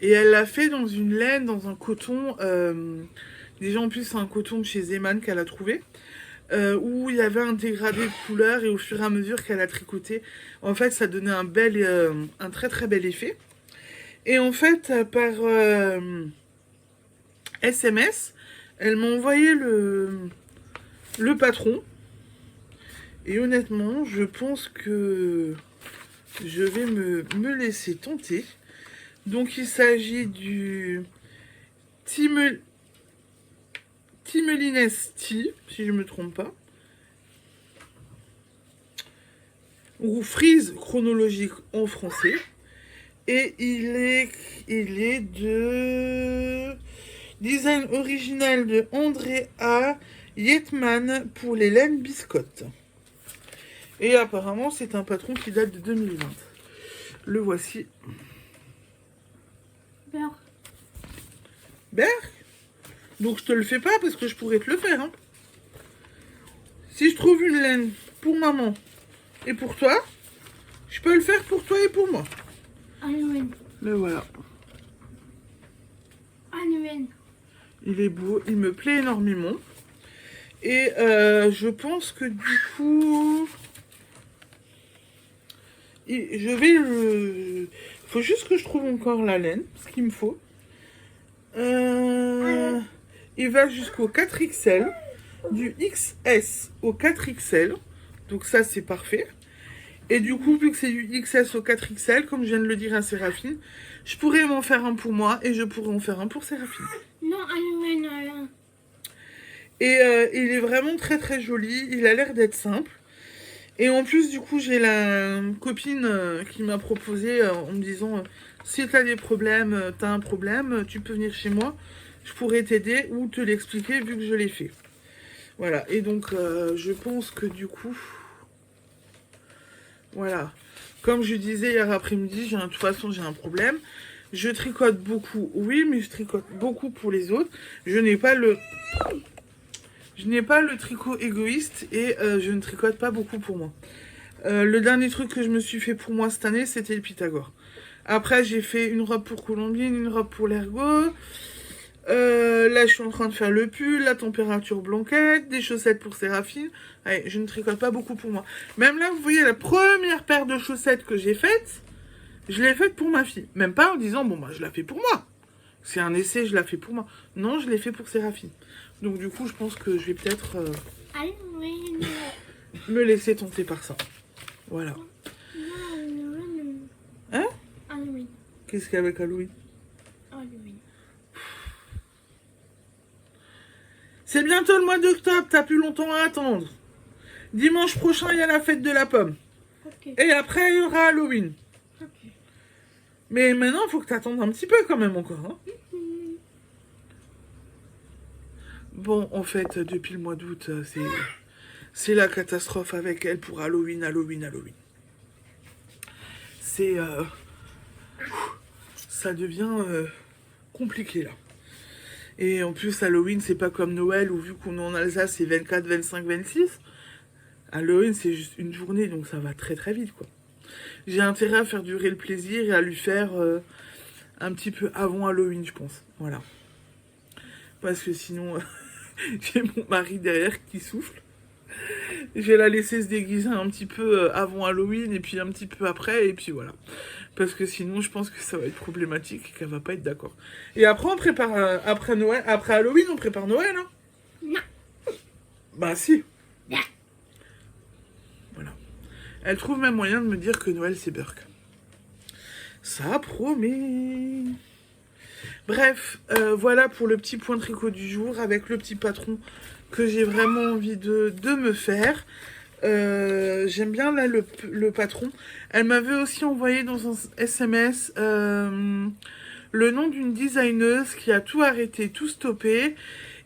Et elle l'a fait dans une laine, dans un coton. Déjà en plus c'est un coton de chez Zeman qu'elle a trouvé. Où il y avait un dégradé de couleur et au fur et à mesure qu'elle a tricoté, en fait ça donnait un très très bel effet. Et en fait par SMS, elle m'a envoyé le patron. Et honnêtement, je pense que je vais me laisser tenter. Donc il s'agit du Timelines Tea, si je ne me trompe pas. Ou frise chronologique en français. Et il est de design original de Andrea Yetman pour les laines biscottes. Et apparemment, c'est un patron qui date de 2020. Le voici. Beurre. Berk. Donc je te le fais pas parce que je pourrais te le faire. Hein. Si je trouve une laine pour maman et pour toi, je peux le faire pour toi et pour moi. Halloween. Le voilà. Halloween. Il est beau, il me plaît énormément. Et je pense que du coup... je vais le... faut juste que je trouve encore la laine, ce qu'il me faut. Il va jusqu'au 4XL, du XS au 4XL. Donc ça, c'est parfait. Et du coup, vu que c'est du XS au 4XL, comme je viens de le dire à Séraphine, je pourrais m'en faire un pour moi et je pourrais en faire un pour Séraphine. Non, Halloween, Alain. Et il est vraiment très très joli. Il a l'air d'être simple. Et en plus, du coup, j'ai la copine qui m'a proposé en me disant si t'as des problèmes, t'as un problème, tu peux venir chez moi. Je pourrais t'aider ou te l'expliquer vu que je l'ai fait. Voilà. Et donc, je pense que du coup... Voilà. Comme je disais hier après-midi, de toute façon, j'ai un problème. Je tricote beaucoup, oui, mais je tricote beaucoup pour les autres. Je n'ai pas le tricot égoïste et je ne tricote pas beaucoup pour moi. Le dernier truc que je me suis fait pour moi cette année, c'était le Pythagore. Après, j'ai fait une robe pour Colombine, une robe pour l'Ergot. Là, je suis en train de faire le pull, la température blanquette, des chaussettes pour Séraphine. Allez, je ne tricote pas beaucoup pour moi. Même là, vous voyez, la première paire de chaussettes que j'ai faite, je l'ai faite pour ma fille. Même pas en disant, bon, bah, je la fais pour moi. C'est un essai, je la fais pour moi. Non, je l'ai fait pour Séraphine. Donc, du coup, je pense que je vais peut-être Halloween. me laisser tenter par ça. Voilà. Non, Halloween. Hein? Halloween. Qu'est-ce qu'il y a avec Halloween? Halloween. C'est bientôt le mois d'octobre, t'as plus longtemps à attendre. Dimanche prochain, il y a la fête de la pomme. Ok. Et après, il y aura Halloween. Ok. Mais maintenant, il faut que t'attendes un petit peu quand même encore. Hein. Bon, en fait, depuis le mois d'août, c'est la catastrophe avec elle pour Halloween. C'est... ça devient compliqué, là. Et en plus, Halloween, c'est pas comme Noël, où vu qu'on est en Alsace, c'est 24, 25, 26. Halloween, c'est juste une journée, donc ça va très très vite, quoi. J'ai intérêt à faire durer le plaisir et à lui faire un petit peu avant Halloween, je pense. Voilà. Parce que sinon, j'ai mon mari derrière qui souffle. Je vais la laisser se déguiser un petit peu avant Halloween et puis un petit peu après, et puis voilà. Parce que sinon, je pense que ça va être problématique et qu'elle va pas être d'accord. Et après, on prépare, après Noël, après Halloween, on prépare Noël, hein? Non. Bah si. Non. Voilà. Elle trouve même moyen de me dire que Noël, c'est Burke. Ça promet. Bref, voilà pour le petit point tricot du jour avec le petit patron que j'ai vraiment envie de me faire. J'aime bien là le patron. Elle m'avait aussi envoyé dans un SMS le nom d'une designeuse qui a tout arrêté, tout stoppé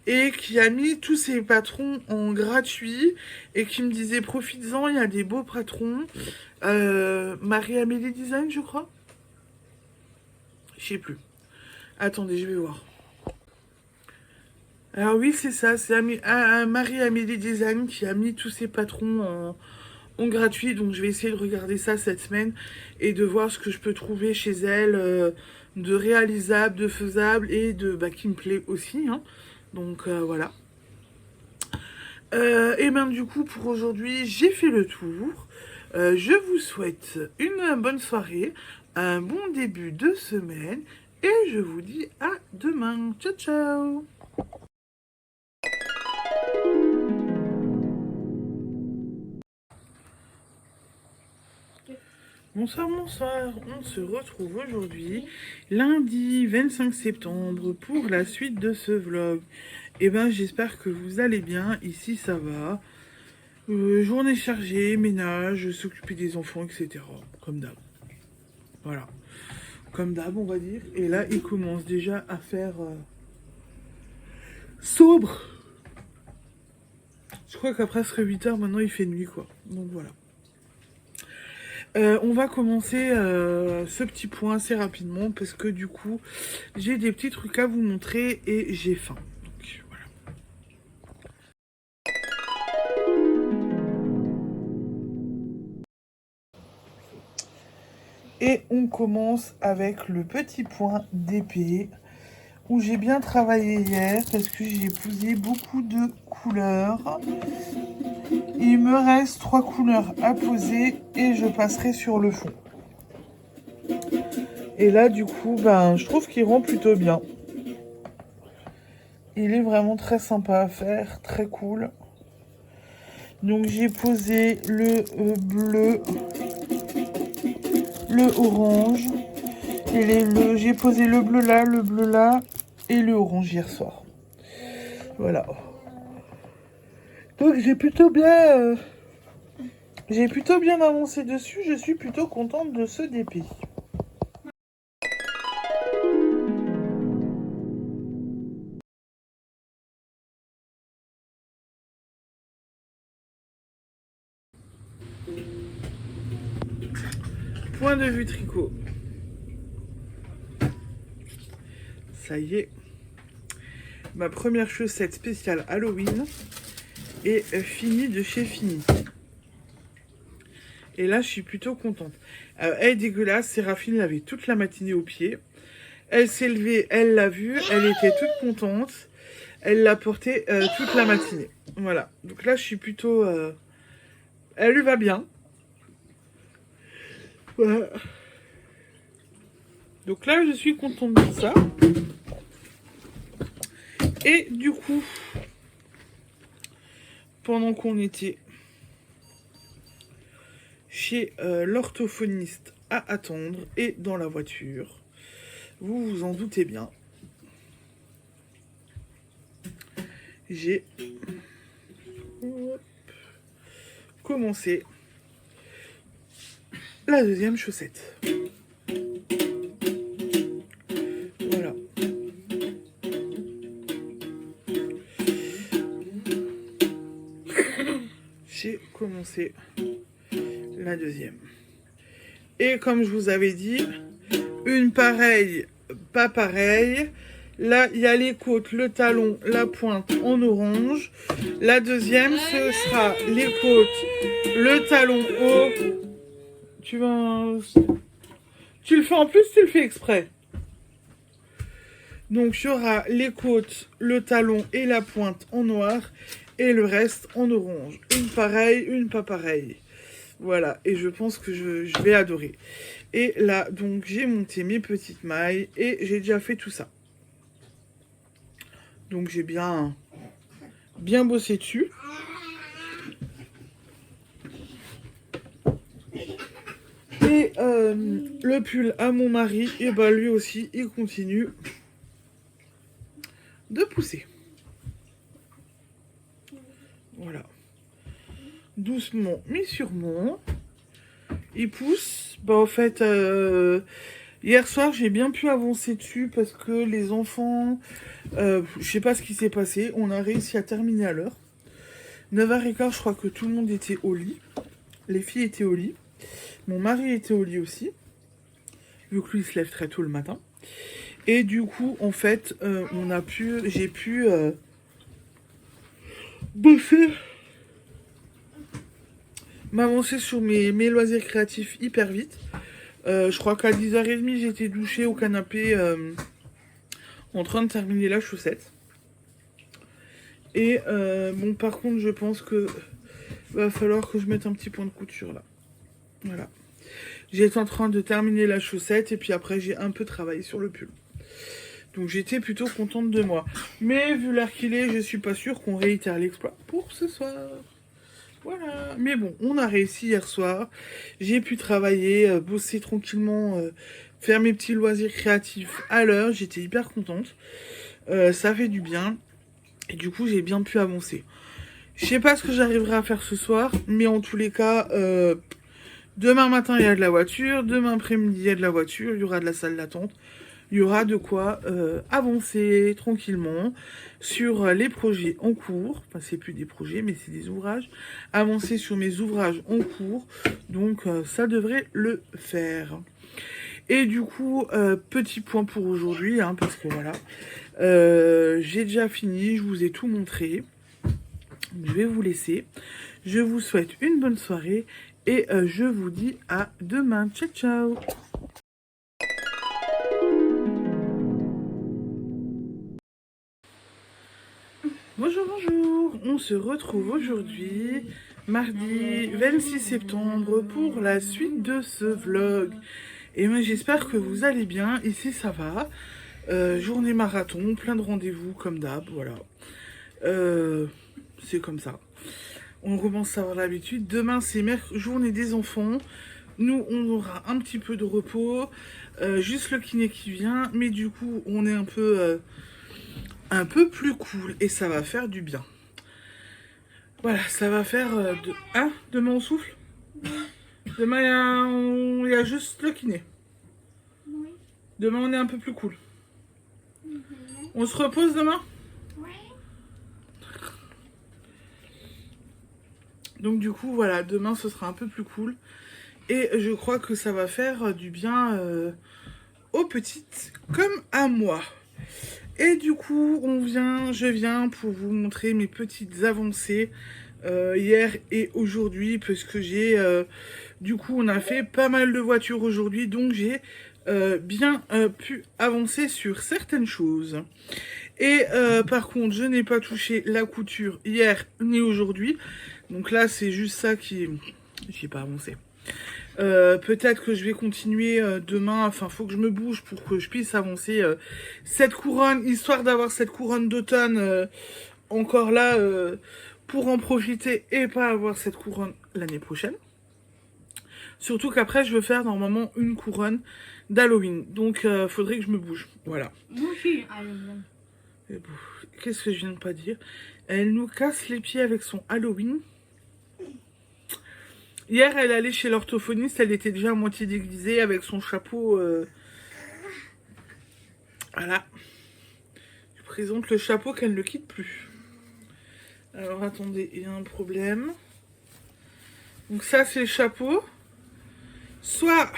et qui a mis tous ses patrons en gratuit et qui me disait profites-en, il y a des beaux patrons. Marie-Amélie Design, je crois. Je sais plus. Attendez, je vais voir. Alors oui, c'est ça, c'est Marie-Amélie Design qui a mis tous ses patrons en gratuit, donc je vais essayer de regarder ça cette semaine et de voir ce que je peux trouver chez elle de réalisable, de faisable et qui me plaît aussi, hein. Donc voilà. Et ben du coup pour aujourd'hui j'ai fait le tour. Je vous souhaite une bonne soirée, un bon début de semaine et je vous dis à demain. Ciao ciao. Bonsoir, bonsoir, on se retrouve aujourd'hui, lundi 25 septembre, pour la suite de ce vlog. Et ben j'espère que vous allez bien, ici ça va. Journée chargée, ménage, s'occuper des enfants, etc. Comme d'hab. Voilà. Comme d'hab, on va dire. Et là, il commence déjà à faire sobre. Je crois qu'après ce 8h, maintenant il fait nuit, quoi. Donc voilà. On va commencer ce petit point assez rapidement parce que du coup, j'ai des petits trucs à vous montrer et j'ai faim. Donc voilà. Et on commence avec le petit point d'épée où j'ai bien travaillé hier parce que j'ai posé beaucoup de couleurs. Il me reste 3 couleurs à poser et je passerai sur le fond. Et là, du coup, je trouve qu'il rend plutôt bien. Il est vraiment très sympa à faire, très cool. Donc j'ai posé le bleu, le orange. Et j'ai posé le bleu là et le orange hier soir. Voilà. Donc j'ai plutôt bien avancé dessus. Je suis plutôt contente de ce dépit. Point de vue tricot. Ça y est. Ma première chaussette spéciale Halloween est finie de chez Fini. Et là, je suis plutôt contente. Elle est dégueulasse. Séraphine l'avait toute la matinée au pied. Elle s'est levée, elle l'a vue. Elle était toute contente. Elle l'a portée toute la matinée. Voilà. Donc là, je suis plutôt... Elle lui va bien. Voilà. Donc là, je suis contente de ça. Et du coup, pendant qu'on était chez l'orthophoniste à attendre et dans la voiture, vous vous en doutez bien, j'ai commencé la deuxième chaussette. Voilà. J'ai commencé la deuxième. Et comme je vous avais dit, une pareille, pas pareille. Là, il y a les côtes, le talon, la pointe en orange. La deuxième, ce sera les côtes, le talon haut. Tu le fais en plus, tu le fais exprès. Donc, il y aura les côtes, le talon et la pointe en noir. Et le reste en orange. Une pareille, une pas pareille. Voilà, et je pense que je vais adorer. Et là, donc, j'ai monté mes petites mailles et j'ai déjà fait tout ça. Donc, j'ai bien bossé dessus. Et le pull à mon mari, et lui aussi, il continue de pousser. Voilà. Doucement, mais sûrement. Il pousse. En fait, hier soir, j'ai bien pu avancer dessus parce que les enfants... je sais pas ce qui s'est passé. On a réussi à terminer à l'heure. 9h15, je crois que tout le monde était au lit. Les filles étaient au lit. Mon mari était au lit aussi. Vu que lui, il se lève très tôt le matin. Et du coup, en fait, j'ai pu bosser, m'avancer sur mes loisirs créatifs hyper vite. Je crois qu'à 10h30, j'étais douchée au canapé en train de terminer la chaussette. Et bon, par contre, je pense que va falloir que je mette un petit point de couture là. Voilà. J'étais en train de terminer la chaussette et puis après, j'ai un peu travaillé sur le pull. Donc j'étais plutôt contente de moi. Mais vu l'heure qu'il est, je suis pas sûre qu'on réitère l'exploit pour ce soir. Voilà. Mais bon, on a réussi hier soir. J'ai pu travailler, bosser tranquillement, faire mes petits loisirs créatifs à l'heure. J'étais hyper contente. Ça fait du bien. Et du coup, j'ai bien pu avancer. Je sais pas ce que j'arriverai à faire ce soir. Mais en tous les cas, demain matin, il y a de la voiture. Demain après-midi, il y a de la voiture. Il y aura de la salle d'attente. Il y aura de quoi avancer tranquillement sur les projets en cours. Enfin, c'est plus des projets, mais c'est des ouvrages. Avancer sur mes ouvrages en cours. Donc, ça devrait le faire. Et du coup, petit point pour aujourd'hui, hein, parce que voilà, j'ai déjà fini, je vous ai tout montré. Je vais vous laisser. Je vous souhaite une bonne soirée et je vous dis à demain. Ciao, ciao! Bonjour, bonjour, on se retrouve aujourd'hui, mardi 26 septembre, pour la suite de ce vlog. Et moi j'espère que vous allez bien, ici ça va, journée marathon, plein de rendez-vous comme d'hab, voilà. C'est comme ça, on commence à avoir l'habitude. Demain c'est journée des enfants, nous on aura un petit peu de repos, juste le kiné qui vient, mais du coup on est un peu plus cool et ça va faire du bien. Voilà, ça va faire hein, demain on souffle. Demain il y a juste le kiné. Oui. Demain on est un peu plus cool. On se repose demain. Oui. Donc du coup voilà, demain ce sera un peu plus cool. Et je crois que ça va faire du bien aux petites comme à moi. Et du coup, je viens pour vous montrer mes petites avancées hier et aujourd'hui, parce que du coup, on a fait pas mal de voitures aujourd'hui, donc j'ai bien pu avancer sur certaines choses. Et par contre, je n'ai pas touché la couture hier ni aujourd'hui, donc là, c'est juste ça qui... J'ai pas avancé. Peut-être que je vais continuer demain, enfin faut que je me bouge pour que je puisse avancer cette couronne, histoire d'avoir cette couronne d'automne encore là pour en profiter et pas avoir cette couronne l'année prochaine. Surtout qu'après je veux faire normalement une couronne d'Halloween, donc faudrait que je me bouge, voilà. Moi aussi, Halloween. Qu'est-ce que je viens de pas dire? Elle nous casse les pieds avec son Halloween. Hier, elle allait chez l'orthophoniste, elle était déjà à moitié déguisée avec son chapeau. Voilà. Je présente le chapeau qu'elle ne quitte plus. Alors, attendez, il y a un problème. Donc ça, c'est le chapeau. Soit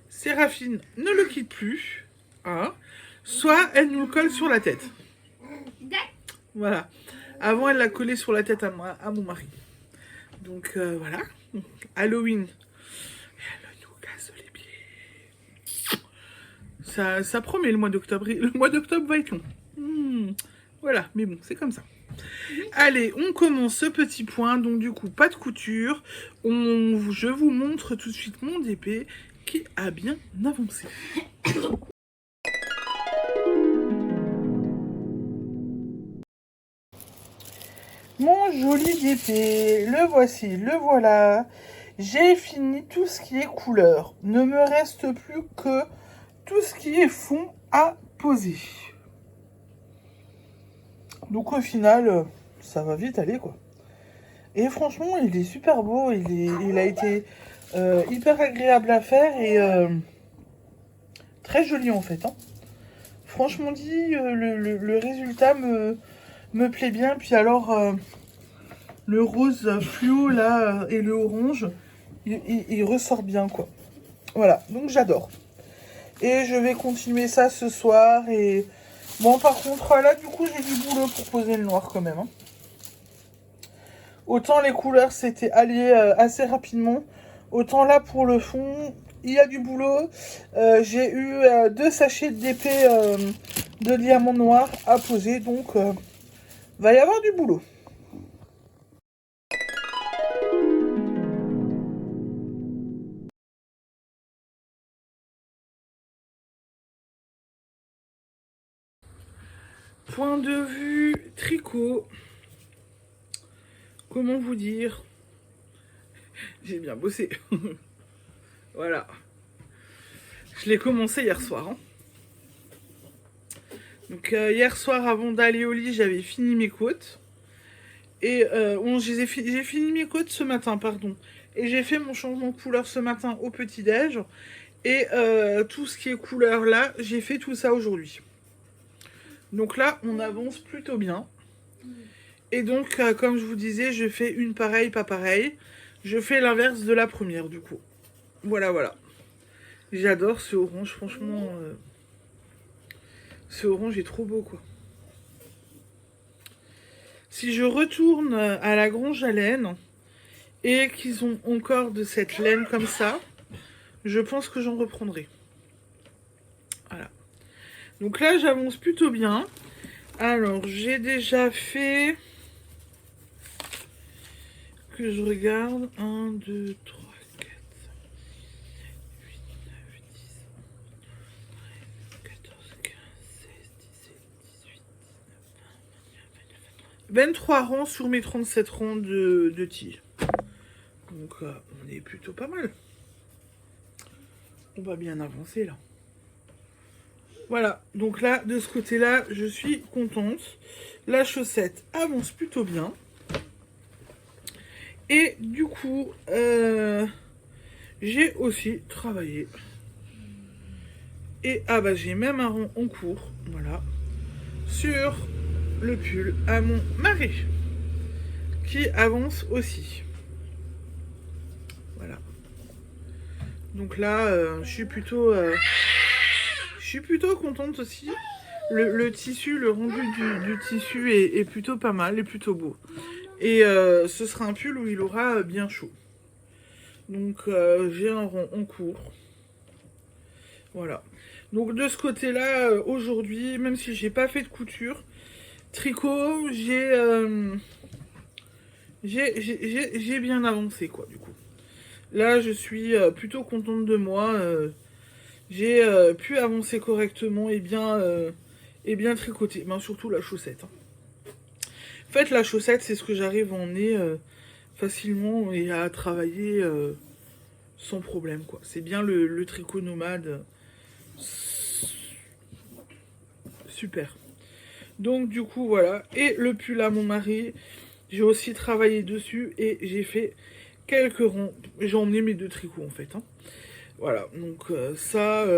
Séraphine ne le quitte plus, hein, soit elle nous le colle sur la tête. Voilà. Avant, elle l'a collé sur la tête à mon mari. Donc voilà, Halloween, elle nous casse les pieds. Ça promet le mois d'octobre. Le mois d'octobre va être long. Voilà, mais bon, c'est comme ça. Allez, on commence ce petit point. Donc du coup, pas de couture. Je vous montre tout de suite mon DP qui a bien avancé. Mon joli DP, le voici, le voilà. J'ai fini tout ce qui est couleur. Ne me reste plus que tout ce qui est fond à poser. Donc au final, ça va vite aller quoi. Et franchement, il est super beau. Il a été hyper agréable à faire et très joli en fait. Hein. Franchement dit, le résultat me plaît bien. Puis alors, le rose fluo là et le orange, il ressort bien quoi. Voilà, donc j'adore. Et je vais continuer ça ce soir. Et bon, par contre, là du coup, j'ai du boulot pour poser le noir quand même. Hein. Autant les couleurs s'étaient alliées assez rapidement, autant là pour le fond, il y a du boulot. J'ai eu 2 sachets d'épée de diamant noir à poser, donc va y avoir du boulot. Point de vue tricot, comment vous dire, j'ai bien bossé. Voilà. Je l'ai commencé hier soir. Hein. Donc hier soir, avant d'aller au lit, j'avais fini mes côtes. Et bon, j'ai fini mes côtes ce matin, pardon. Et j'ai fait mon changement de couleur ce matin au petit-déj. Et tout ce qui est couleur là, j'ai fait tout ça aujourd'hui. Donc là, on avance plutôt bien. Et donc, comme je vous disais, je fais une pareille, pas pareille. Je fais l'inverse de la première, du coup. Voilà, voilà. J'adore ce orange, franchement. Ce orange est trop beau, quoi. Si je retourne à la grange à laine et qu'ils ont encore de cette laine comme ça, je pense que j'en reprendrai. Voilà. Donc là, j'avance plutôt bien. Alors, j'ai déjà fait... Que je regarde. 1, 2, 3, 4, 5, 8, 9, 10, 14, 15, 16, 17, 18, 19, 20, 23 rangs sur mes 37 rangs de tilles. Donc, on est plutôt pas mal. On va bien avancer, là. Voilà, donc là, de ce côté-là, je suis contente. La chaussette avance plutôt bien. Et du coup, j'ai aussi travaillé. Et ah bah j'ai même un rond en cours, voilà, sur le pull à mon mari, qui avance aussi. Voilà. Donc là, je suis plutôt contente aussi. Le tissu, le rendu du tissu est plutôt pas mal, est plutôt beau. Et ce sera un pull où il aura bien chaud. Donc j'ai un rond en cours. Voilà. Donc de ce côté-là, aujourd'hui, même si j'ai pas fait de couture, tricot, j'ai bien avancé, quoi, du coup. Là, je suis plutôt contente de moi. J'ai pu avancer correctement et bien tricoter. Ben, surtout la chaussette. Hein. En fait, la chaussette, c'est ce que j'arrive à emmener facilement et à travailler sans problème, quoi. C'est bien le tricot nomade. Super. Donc, du coup, voilà. Et le pull à mon mari, j'ai aussi travaillé dessus et j'ai fait quelques ronds. J'ai emmené mes 2 tricots, en fait. Hein. Voilà. Donc, ça,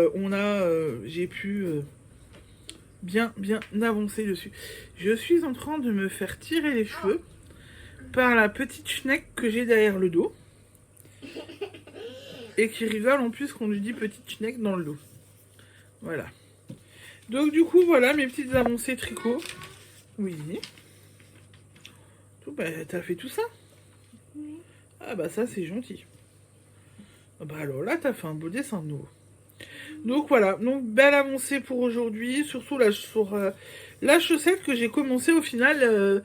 j'ai pu... bien avancé dessus. Je suis en train de me faire tirer les cheveux par la petite schneck que j'ai derrière le dos et qui rigole en plus qu'on lui dit petite schneck dans le dos. Voilà. Donc du coup voilà mes petites avancées tricot. Oui. Tout, bah, t'as fait tout ça? Oui. Ah bah ça c'est gentil. Ah bah alors là t'as fait un beau dessin de nouveau. Donc voilà, donc belle avancée pour aujourd'hui, surtout là sur la chaussette que j'ai commencé au final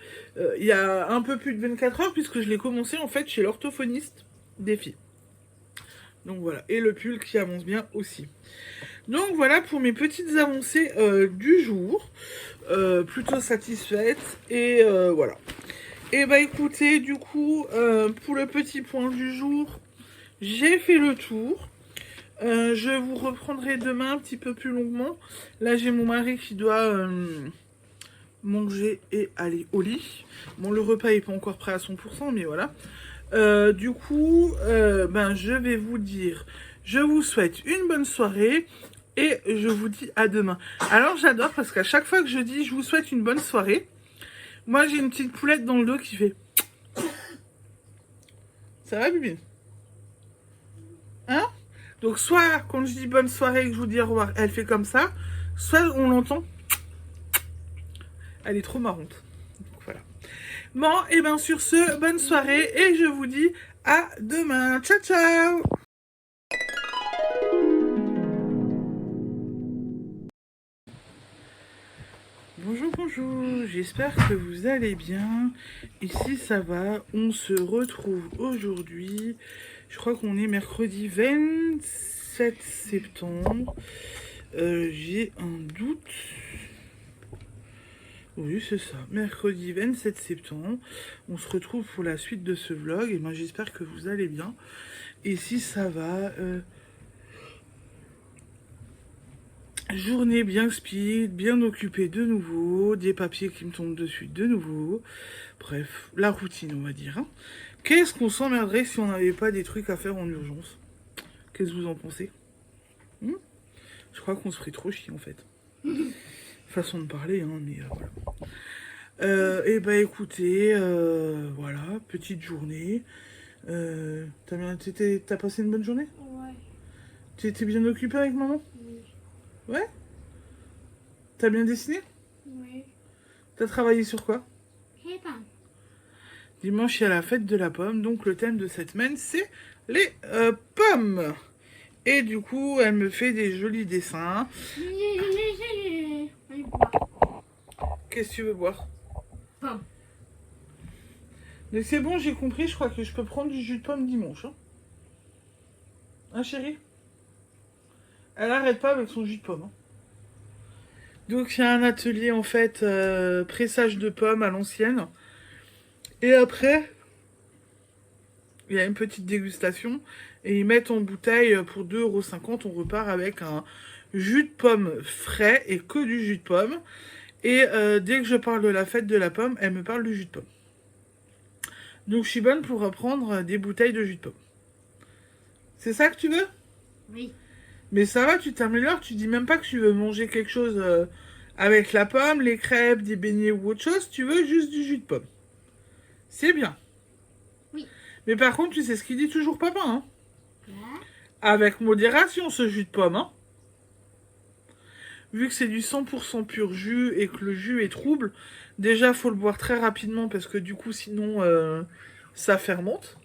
il y a un peu plus de 24 heures puisque je l'ai commencé en fait chez l'orthophoniste des filles. Donc voilà, et le pull qui avance bien aussi. Donc voilà pour mes petites avancées du jour, plutôt satisfaite et voilà. Et bah écoutez, du coup, pour le petit point du jour, j'ai fait le tour. Je vous reprendrai demain un petit peu plus longuement. Là, j'ai mon mari qui doit manger et aller au lit. Bon, le repas n'est pas encore prêt à 100%, mais voilà. Du coup, je vais vous dire, je vous souhaite une bonne soirée et je vous dis à demain. Alors, j'adore parce qu'à chaque fois que je dis je vous souhaite une bonne soirée, moi, j'ai une petite poulette dans le dos qui fait... Ça va, Bibine? Hein? Donc soit quand je dis bonne soirée et que je vous dis au revoir, elle fait comme ça, soit on l'entend. Elle est trop marrante. Donc, voilà. Bon, et bien sur ce, bonne soirée et je vous dis à demain. Ciao, ciao. Bonjour, bonjour, j'espère que vous allez bien. Ici ça va, on se retrouve aujourd'hui. Je crois qu'on est mercredi 27 septembre. J'ai un doute. Oui, c'est ça, mercredi 27 septembre. On se retrouve pour la suite de ce vlog. Et ben j'espère que vous allez bien. Ici ça va. Journée bien speed, bien occupée de nouveau, des papiers qui me tombent dessus de nouveau. Bref, la routine, on va dire. Hein. Qu'est-ce qu'on s'emmerderait si on n'avait pas des trucs à faire en urgence? Qu'est-ce que vous en pensez? Je crois qu'on se ferait trop chier en fait. Façon de parler, hein, mais voilà. Et bah écoutez, voilà, petite journée. T'as passé une bonne journée? Ouais. Tu étais bien occupée avec maman? Oui. Ouais? T'as bien dessiné? Oui. T'as travaillé sur quoi? Et ben. Dimanche, il y a la fête de la pomme, donc le thème de cette semaine, c'est les pommes. Et du coup, elle me fait des jolis dessins. Allez boire. Qu'est-ce que tu veux boire? Pomme. Mais c'est bon, j'ai compris, je crois que je peux prendre du jus de pomme dimanche. Hein, chérie? Elle arrête pas avec son jus de pomme. Hein. Donc, il y a un atelier, en fait, pressage de pommes à l'ancienne. Et après, il y a une petite dégustation. Et ils mettent en bouteille pour 2,50 €. On repart avec un jus de pomme frais et que du jus de pomme. Et dès que je parle de la fête de la pomme, elle me parle du jus de pomme. Donc, je suis bonne pour reprendre des bouteilles de jus de pomme. C'est ça que tu veux? Oui. Mais ça va, tu t'améliores, tu dis même pas que tu veux manger quelque chose avec la pomme, les crêpes, des beignets ou autre chose, tu veux juste du jus de pomme. C'est bien. Oui. Mais par contre, tu sais ce qu'il dit toujours papa, hein? Ouais. Avec modération, ce jus de pomme, hein? Vu que c'est du 100% pur jus et que le jus est trouble, déjà, faut le boire très rapidement parce que du coup, sinon, ça fermente.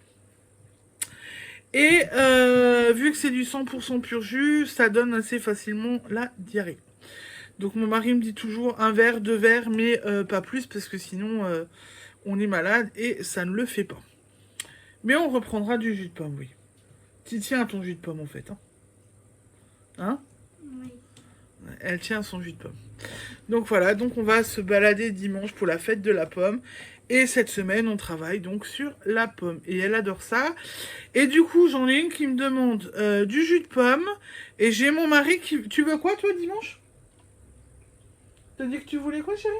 Et vu que c'est du 100% pur jus, ça donne assez facilement la diarrhée. Donc mon mari me dit toujours un verre, 2 verres, mais pas plus parce que sinon on est malade et ça ne le fait pas. Mais on reprendra du jus de pomme, oui. Tu tiens à ton jus de pomme en fait. Hein? Oui. Elle tient à son jus de pomme. Donc voilà, donc on va se balader dimanche pour la fête de la pomme. Et cette semaine, on travaille donc sur la pomme. Et elle adore ça. Et du coup, j'en ai une qui me demande du jus de pomme. Et j'ai mon mari qui... Tu veux quoi, toi, dimanche? T'as dit que tu voulais quoi, chérie?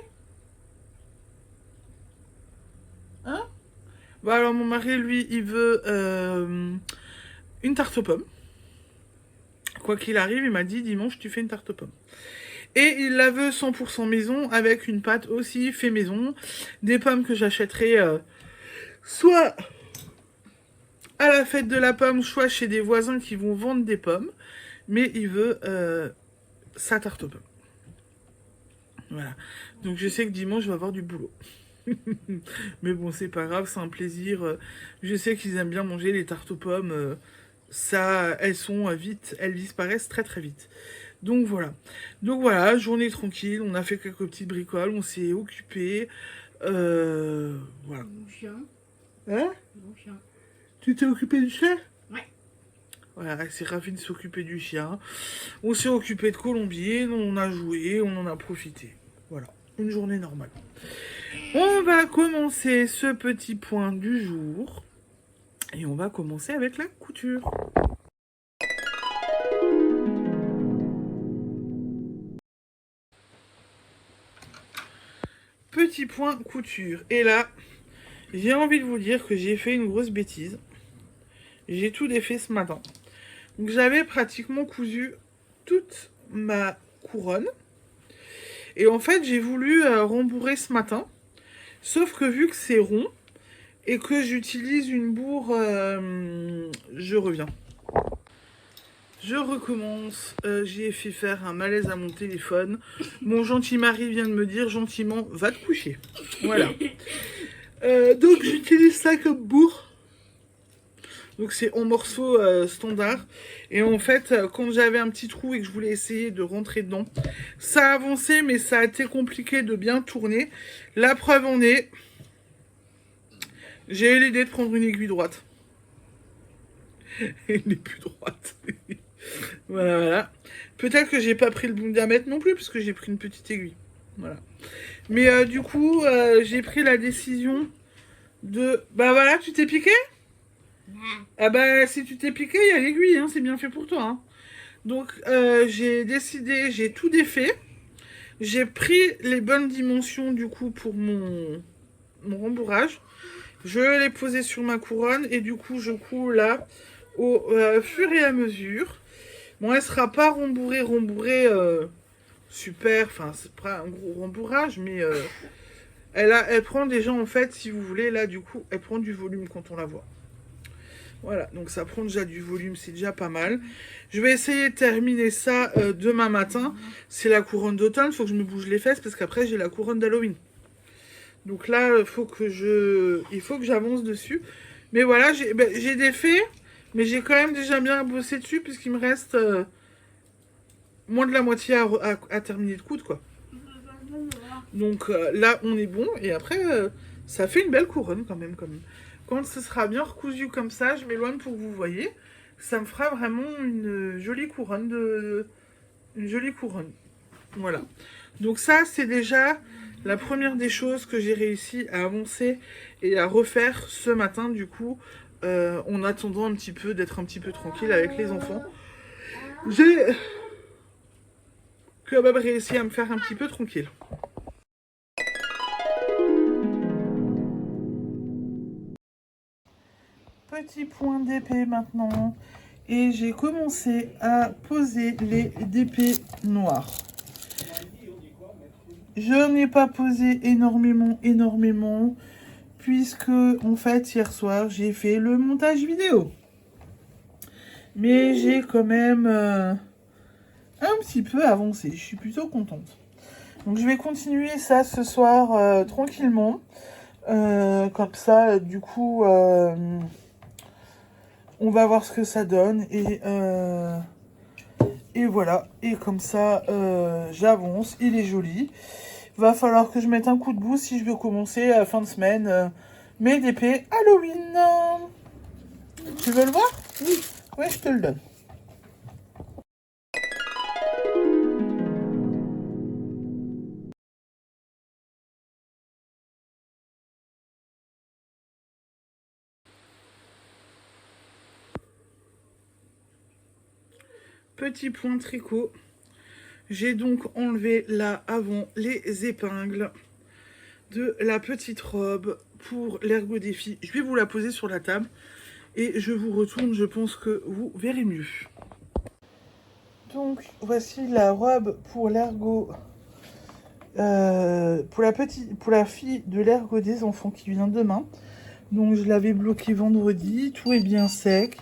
Hein? Bah alors, mon mari, lui, il veut une tarte aux pommes. Quoi qu'il arrive, il m'a dit, dimanche, tu fais une tarte aux pommes. Et il la veut 100% maison, avec une pâte aussi fait maison. Des pommes que j'achèterai soit à la fête de la pomme, soit chez des voisins qui vont vendre des pommes. Mais il veut sa tarte aux pommes. Voilà. Donc je sais que dimanche, je vais avoir du boulot. Mais bon, c'est pas grave, c'est un plaisir. Je sais qu'ils aiment bien manger les tartes aux pommes. Ça, elles sont vite, elles disparaissent très très vite. Donc voilà, journée tranquille, on a fait quelques petites bricoles, on s'est occupé, voilà. Mon chien. Hein? Mon chien. Tu t'es occupé du chien? Ouais. Voilà, c'est ravi de s'occuper du chien. On s'est occupé de Colombier, on a joué, on en a profité. Voilà, une journée normale. On va commencer ce petit point du jour, et on va commencer avec la couture. Petit point couture. Et là, j'ai envie de vous dire que j'ai fait une grosse bêtise. J'ai tout défait ce matin. Donc j'avais pratiquement cousu toute ma couronne. Et en fait, j'ai voulu rembourrer ce matin. Sauf que vu que c'est rond et que j'utilise une bourre, je reviens. Je recommence. J'ai fait faire un malaise à mon téléphone. Mon gentil mari vient de me dire gentiment, va te coucher. Voilà. Donc j'utilise ça comme bourre. Donc c'est en morceaux standard. Et en fait, quand j'avais un petit trou et que je voulais essayer de rentrer dedans, ça a avancé, mais ça a été compliqué de bien tourner. La preuve en est, j'ai eu l'idée de prendre une aiguille droite. Elle n'est plus droite. Voilà, voilà. Peut-être que j'ai pas pris le bon diamètre non plus, parce que j'ai pris une petite aiguille. Voilà. Mais du coup, j'ai pris la décision de... Bah voilà, tu t'es piqué? Ah bah si tu t'es piqué, il y a l'aiguille, hein, c'est bien fait pour toi. Hein. Donc j'ai décidé, j'ai tout défait. J'ai pris les bonnes dimensions du coup pour mon rembourrage. Je l'ai posé sur ma couronne et du coup je coule là au fur et à mesure. Bon, elle sera pas rembourrée super, enfin c'est pas un gros rembourrage, mais elle prend déjà en fait, si vous voulez, là du coup, elle prend du volume quand on la voit. Voilà, donc ça prend déjà du volume, c'est déjà pas mal. Je vais essayer de terminer ça demain matin. C'est la couronne d'automne, il faut que je me bouge les fesses parce qu'après j'ai la couronne d'Halloween. Donc là, il faut que j'avance dessus. Mais voilà, j'ai défait, mais j'ai quand même déjà bien bossé dessus puisqu'il me reste moins de la moitié à terminer de coudre, quoi. Donc là, on est bon. Et après, ça fait une belle couronne quand même. Quand ce sera bien recousu comme ça, je m'éloigne pour que vous voyez. Ça me fera vraiment une jolie couronne. Une jolie couronne. Voilà. Donc ça, c'est déjà la première des choses que j'ai réussi à avancer et à refaire ce matin, du coup, en attendant d'être un petit peu tranquille avec les enfants. J'ai quand même réussi à me faire un petit peu tranquille. Petit point d'épée maintenant. Et j'ai commencé à poser les d'épée noires. Je n'ai pas posé énormément, puisque en fait hier soir j'ai fait le montage vidéo. Mais j'ai quand même un petit peu avancé, je suis plutôt contente. Donc je vais continuer ça ce soir tranquillement. Comme ça, du coup, on va voir ce que ça donne. Et voilà, et comme ça, j'avance, il est joli. Va falloir que je mette un coup de bout si je veux commencer à fin de semaine mes DP Halloween. Tu veux le voir? Oui. Ouais, je te le donne. Petit point tricot. J'ai donc enlevé là avant les épingles de la petite robe pour l'ergot défi. Je vais vous la poser sur la table et je vous retourne, je pense que vous verrez mieux. Donc voici la robe pour l'ergot, pour la fille de l'ergot des enfants qui vient demain. Donc je l'avais bloqué vendredi, tout est bien sec,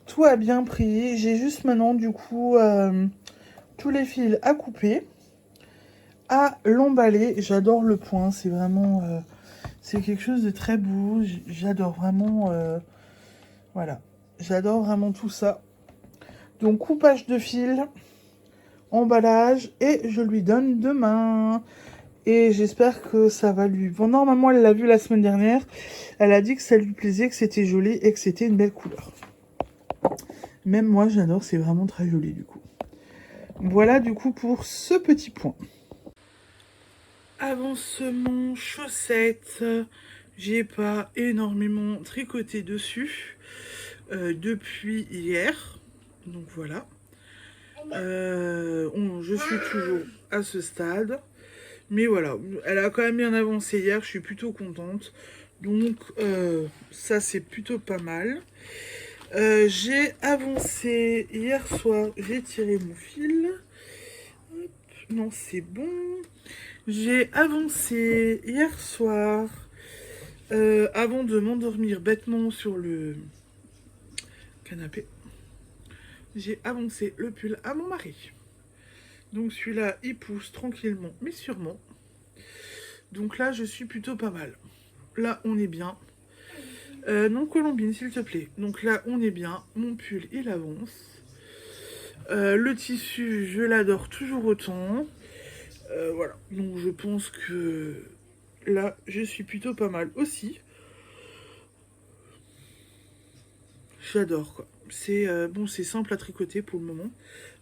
tout a bien pris. J'ai juste maintenant du coup tous les fils à couper, à l'emballer. J'adore le point, c'est vraiment c'est quelque chose de très beau. J'adore vraiment voilà, j'adore vraiment tout ça. Donc coupage de fil, emballage et je lui donne demain. Et j'espère que ça va lui... Bon, normalement, elle l'a vu la semaine dernière. Elle a dit que ça lui plaisait, que c'était joli et que c'était une belle couleur. Même moi, j'adore. C'est vraiment très joli, du coup. Voilà, du coup, pour ce petit point. Avancement, chaussettes. J'ai pas énormément tricoté dessus depuis hier. Donc, voilà. Je suis toujours à ce stade. Mais voilà, elle a quand même bien avancé hier, je suis plutôt contente. Donc ça c'est plutôt pas mal. J'ai avancé hier soir, j'ai tiré mon fil. Hop, non c'est bon. J'ai avancé hier soir, avant de m'endormir bêtement sur le canapé. J'ai avancé le pull à mon mari. Donc celui-là, il pousse tranquillement, mais sûrement. Donc là, je suis plutôt pas mal. là on est bien. Non, Colombine, s'il te plaît. Donc là, on est bien. Mon pull, il avance. Le tissu, je l'adore toujours autant. Voilà. Donc je pense que là, je suis plutôt pas mal aussi. J'adore, quoi. C'est bon, c'est simple à tricoter pour le moment.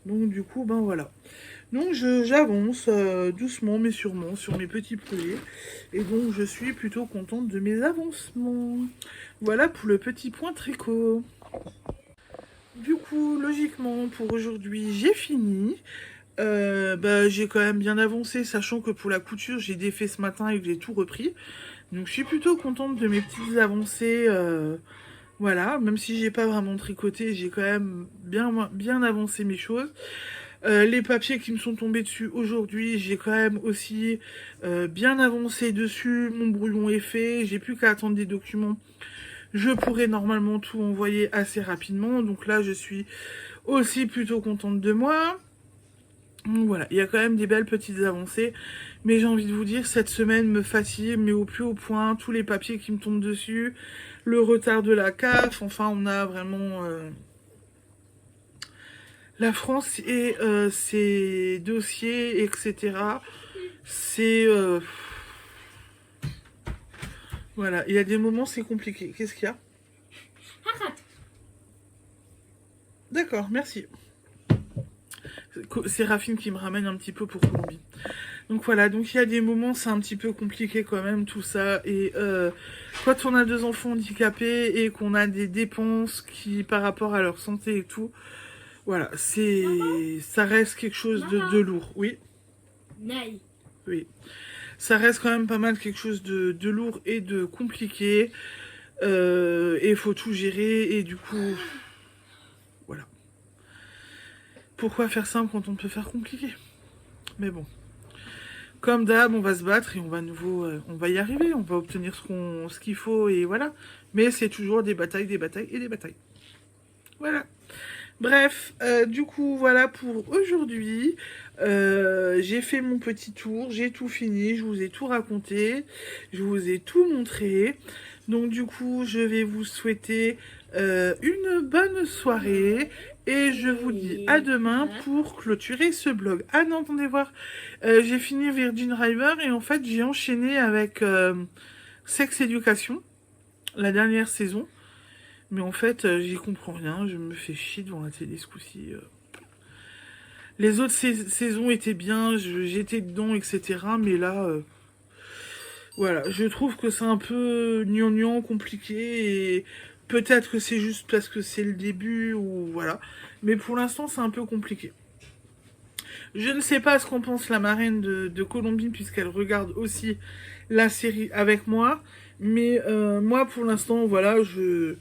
Donc du coup, ben voilà. Donc j'avance doucement mais sûrement sur mes petits projets. Et donc je suis plutôt contente de mes avancements. Voilà pour le petit point tricot. Du coup, logiquement, pour aujourd'hui, j'ai fini. J'ai quand même bien avancé, sachant que pour la couture, j'ai défait ce matin et que j'ai tout repris. Donc je suis plutôt contente de mes petites avancées. Voilà, même si j'ai pas vraiment tricoté, j'ai quand même bien avancé mes choses. Les papiers qui me sont tombés dessus aujourd'hui, j'ai quand même aussi bien avancé dessus. Mon brouillon est fait, j'ai plus qu'à attendre des documents. Je pourrais normalement tout envoyer assez rapidement. Donc là, je suis aussi plutôt contente de moi. Donc voilà, il y a quand même des belles petites avancées. Mais j'ai envie de vous dire, cette semaine me fatigue, mais au plus haut point. Tous les papiers qui me tombent dessus, le retard de la CAF. Enfin, on a vraiment... la France et ses dossiers, etc. C'est... Voilà, il y a des moments, c'est compliqué. Qu'est-ce qu'il y a? D'accord, merci. C'est Raffine qui me ramène un petit peu pour Colombie. Donc voilà, donc il y a des moments, c'est un petit peu compliqué quand même, tout ça. Et quand on a 2 enfants handicapés et qu'on a des dépenses qui, par rapport à leur santé et tout, voilà, ça reste quelque chose de lourd. Oui. Oui. Ça reste quand même pas mal quelque chose de lourd et de compliqué. Et il faut tout gérer. Et du coup, voilà. Pourquoi faire simple quand on peut faire compliqué? Mais bon. Comme d'hab, on va se battre et on va y arriver. On va obtenir ce qu'il faut et voilà. Mais c'est toujours des batailles et des batailles. Voilà. Bref, du coup, voilà pour aujourd'hui. J'ai fait mon petit tour, j'ai tout fini, je vous ai tout raconté, je vous ai tout montré. Donc du coup, je vais vous souhaiter une bonne soirée et je vous dis à demain pour clôturer ce blog. Ah non, attendez voir, j'ai fini Virgin River et en fait, j'ai enchaîné avec Sex Education, la dernière saison. Mais en fait, j'y comprends rien. Je me fais chier devant la télé ce coup-ci. Les autres saisons étaient bien, j'étais dedans, etc. Mais là, voilà, je trouve que c'est un peu gnangnan, compliqué. Et peut-être que c'est juste parce que c'est le début, ou voilà. Mais pour l'instant, c'est un peu compliqué. Je ne sais pas ce qu'en pense la marraine de Colombie, puisqu'elle regarde aussi la série avec moi. Mais moi, pour l'instant, voilà, je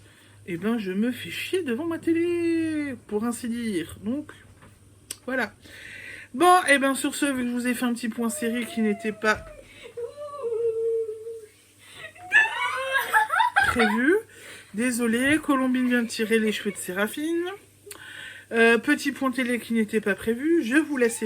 me fais chier devant ma télé, pour ainsi dire. Donc, voilà. Bon, sur ce, vu que je vous ai fait un petit point série qui n'était pas prévu, désolé, Colombine vient de tirer les cheveux de Séraphine. Petit point télé qui n'était pas prévu, je vous laisse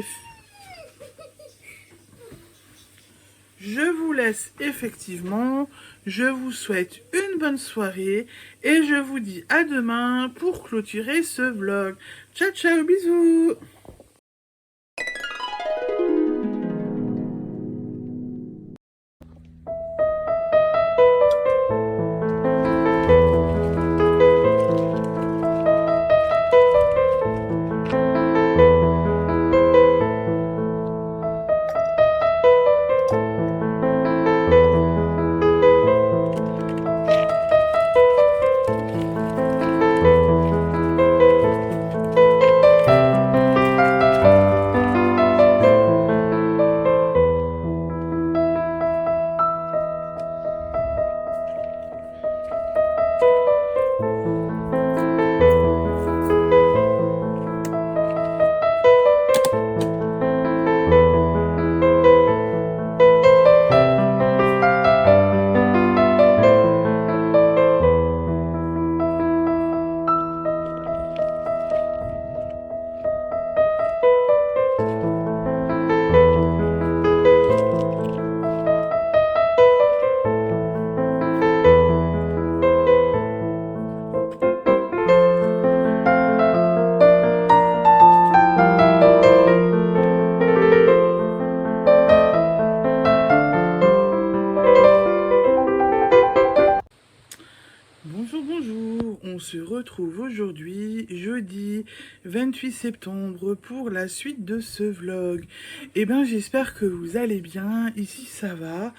effectivement, je vous souhaite une bonne soirée et je vous dis à demain pour clôturer ce vlog. Ciao, ciao, bisous! retrouve aujourd'hui, jeudi 28 septembre, pour la suite de ce vlog. Eh ben, j'espère que vous allez bien. Ici, ça va.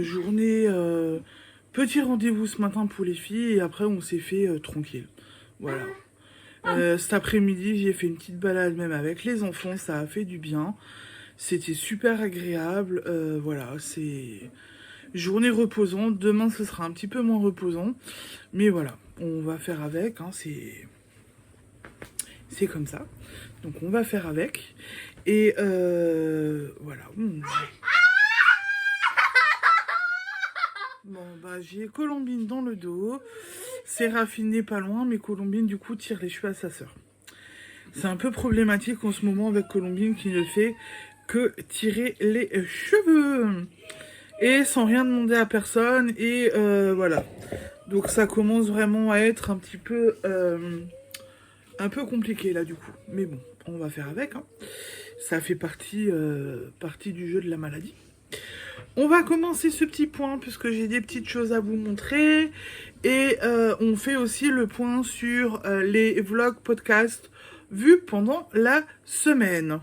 Journée... petit rendez-vous ce matin pour les filles et après on s'est fait tranquille. Voilà. Cet après-midi, j'ai fait une petite balade même avec les enfants, ça a fait du bien. C'était super agréable. Voilà, c'est journée reposante. Demain, ce sera un petit peu moins reposant. Mais voilà, on va faire avec. Hein, c'est comme ça. Donc on va faire avec. Et voilà. Bon, bah j'ai Colombine dans le dos. Séraphine n'est pas loin, mais Colombine, du coup, tire les cheveux à sa sœur. C'est un peu problématique en ce moment avec Colombine qui ne fait que tirer les cheveux. Et sans rien demander à personne. Et voilà. Donc ça commence vraiment à être un petit peu... un peu compliqué là, du coup. Mais bon, on va faire avec. Hein. Ça fait partie du jeu de la maladie. On va commencer ce petit point puisque j'ai des petites choses à vous montrer et on fait aussi le point sur les vlogs podcasts vus pendant la semaine.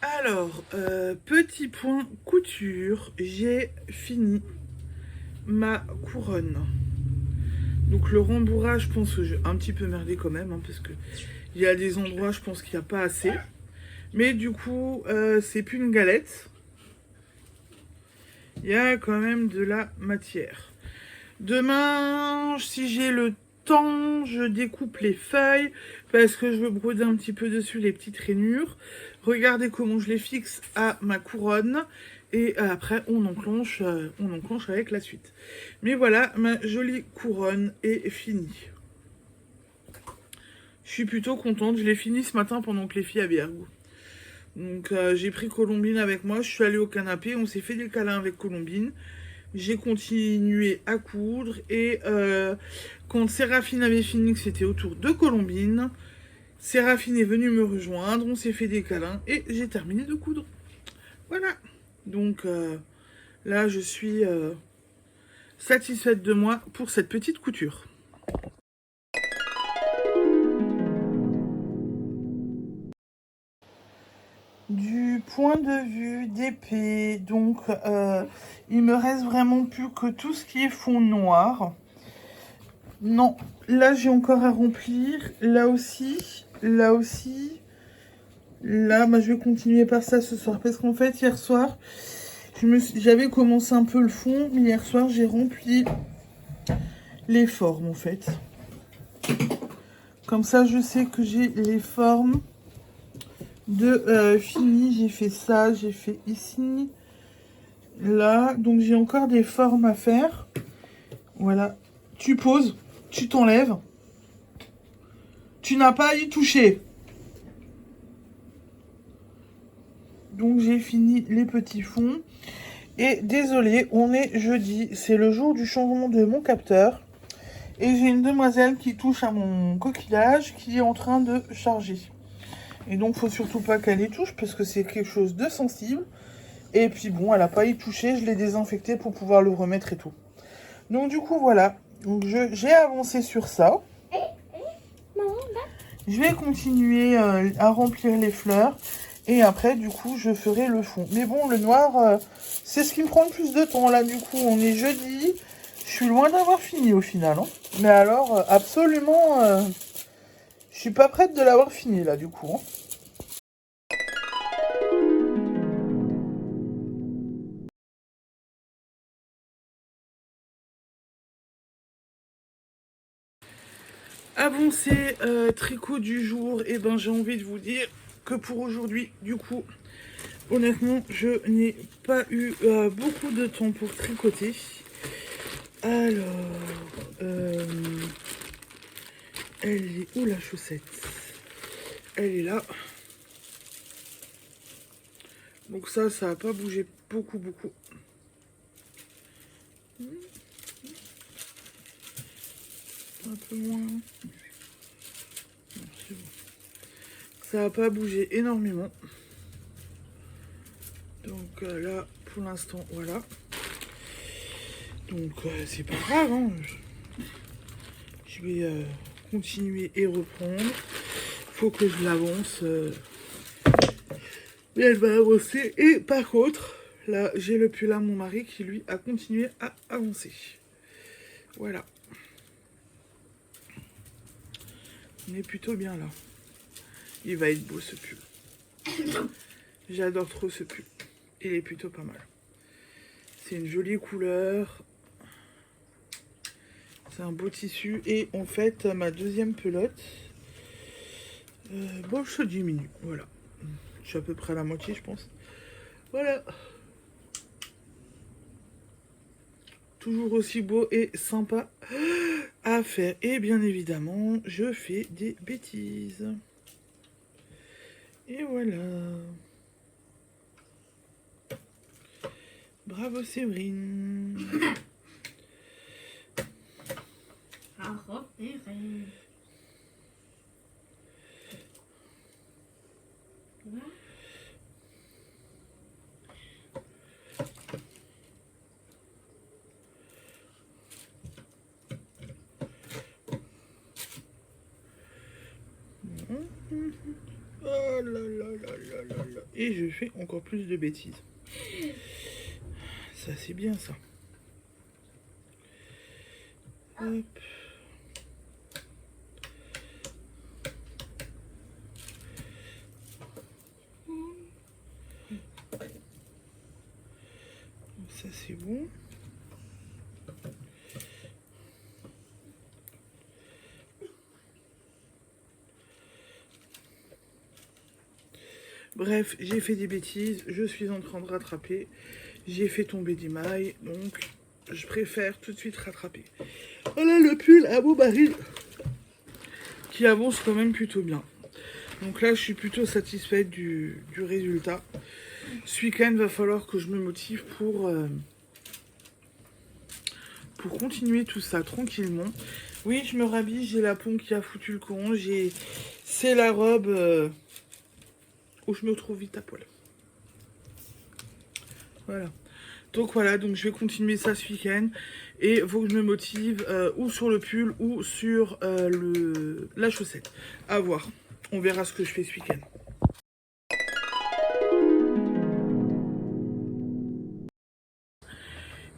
Alors, petit point couture, j'ai fini ma couronne. Donc le rembourrage, je pense que j'ai un petit peu merdé quand même, hein, parce que il y a des endroits, je pense qu'il n'y a pas assez. Mais du coup, c'est plus une galette. Il y a quand même de la matière. Demain, si j'ai le temps, je découpe les feuilles parce que je veux broder un petit peu dessus les petites rainures. Regardez comment je les fixe à ma couronne. Et après, on enclenche avec la suite. Mais voilà, ma jolie couronne est finie. Je suis plutôt contente. Je l'ai fini ce matin pendant que les filles avaient ergo. Donc j'ai pris Colombine avec moi. Je suis allée au canapé. On s'est fait des câlins avec Colombine. J'ai continué à coudre. Et quand Séraphine avait fini, que c'était au tour de Colombine, Séraphine est venue me rejoindre. On s'est fait des câlins. Et j'ai terminé de coudre. Voilà. Donc là, je suis satisfaite de moi pour cette petite couture. Du point de vue d'épée, donc il me reste vraiment plus que tout ce qui est fond noir. Non, là j'ai encore à remplir, là aussi, là aussi. Là, bah, je vais continuer par ça ce soir parce qu'en fait hier soir, j'avais commencé un peu le fond, mais hier soir j'ai rempli les formes en fait. Comme ça je sais que j'ai les formes de fini. J'ai fait ça, j'ai fait ici, là, donc j'ai encore des formes à faire. Voilà, tu poses, tu t'enlèves, tu n'as pas à y toucher. Donc j'ai fini les petits fonds. Et désolé, on est jeudi, c'est le jour du changement de mon capteur. Et j'ai une demoiselle qui touche à mon coquillage qui est en train de charger. Et donc, faut surtout pas qu'elle y touche parce que c'est quelque chose de sensible. Et puis bon, elle n'a pas y touché, je l'ai désinfecté pour pouvoir le remettre et tout. Donc du coup, voilà. Donc j'ai avancé sur ça. Je vais continuer à remplir les fleurs. Et après, du coup, je ferai le fond. Mais bon, le noir, c'est ce qui me prend le plus de temps. Là, du coup, on est jeudi. Je suis loin d'avoir fini au final. Hein. Mais alors, absolument... je suis pas prête de l'avoir fini, là, du coup. Hein. Avancé tricot du jour, et ben j'ai envie de vous dire que pour aujourd'hui, du coup, honnêtement, je n'ai pas eu beaucoup de temps pour tricoter. Alors, elle est où la chaussette? Elle est là. Donc ça n'a pas bougé beaucoup. Un peu moins. Non, c'est bon. Ça n'a pas bougé énormément. Donc là, pour l'instant, voilà. Donc c'est pas grave, hein. Je vais continuer et reprendre. Faut que je l'avance. Mais elle va avancer. Et par contre, là, j'ai le pull à mon mari qui, lui, a continué à avancer. Voilà. On est plutôt bien là. Il va être beau ce pull. J'adore trop ce pull. Il est plutôt pas mal. C'est une jolie couleur. C'est un beau tissu. Et en fait, ma deuxième pelote, bon, je diminue. Voilà. Je suis à peu près à la moitié, je pense. Voilà. Toujours aussi beau et sympa à faire. Et bien évidemment, je fais des bêtises. Et voilà. Bravo Séverine. À repérer. Voilà. Oh là là là là là là. Et je fais encore plus de bêtises. Ça c'est bien ça. Hop. Ça c'est bon. Bref, j'ai fait des bêtises, je suis en train de rattraper. J'ai fait tomber des mailles, donc je préfère tout de suite rattraper. Voilà le pull à beau baril qui avance quand même plutôt bien. Donc là, je suis plutôt satisfaite du résultat. Ce week-end, va falloir que je me motive pour continuer tout ça tranquillement. Oui, je me rhabille, j'ai la pompe qui a foutu le camp. C'est la robe où je me trouve vite à poil. Voilà. Donc voilà, donc je vais continuer ça ce week-end. Et il faut que je me motive ou sur le pull ou sur la chaussette. À voir. On verra ce que je fais ce week-end.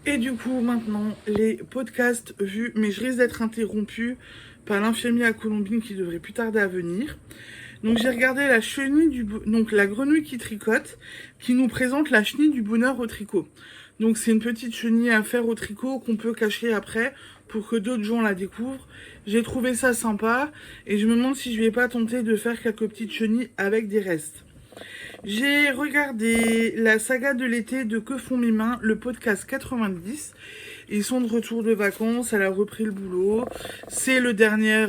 Et du coup, maintenant, les podcasts vus, mais je risque d'être interrompue par l'infirmier à Colombine qui devrait plus tarder à venir. Donc j'ai regardé la chenille donc la grenouille qui tricote, qui nous présente la chenille du bonheur au tricot. Donc c'est une petite chenille à faire au tricot qu'on peut cacher après pour que d'autres gens la découvrent. J'ai trouvé ça sympa et je me demande si je vais pas tenter de faire quelques petites chenilles avec des restes. J'ai regardé la saga de l'été de Que font mes mains, le podcast 90. Ils sont de retour de vacances, elle a repris le boulot. C'est le dernier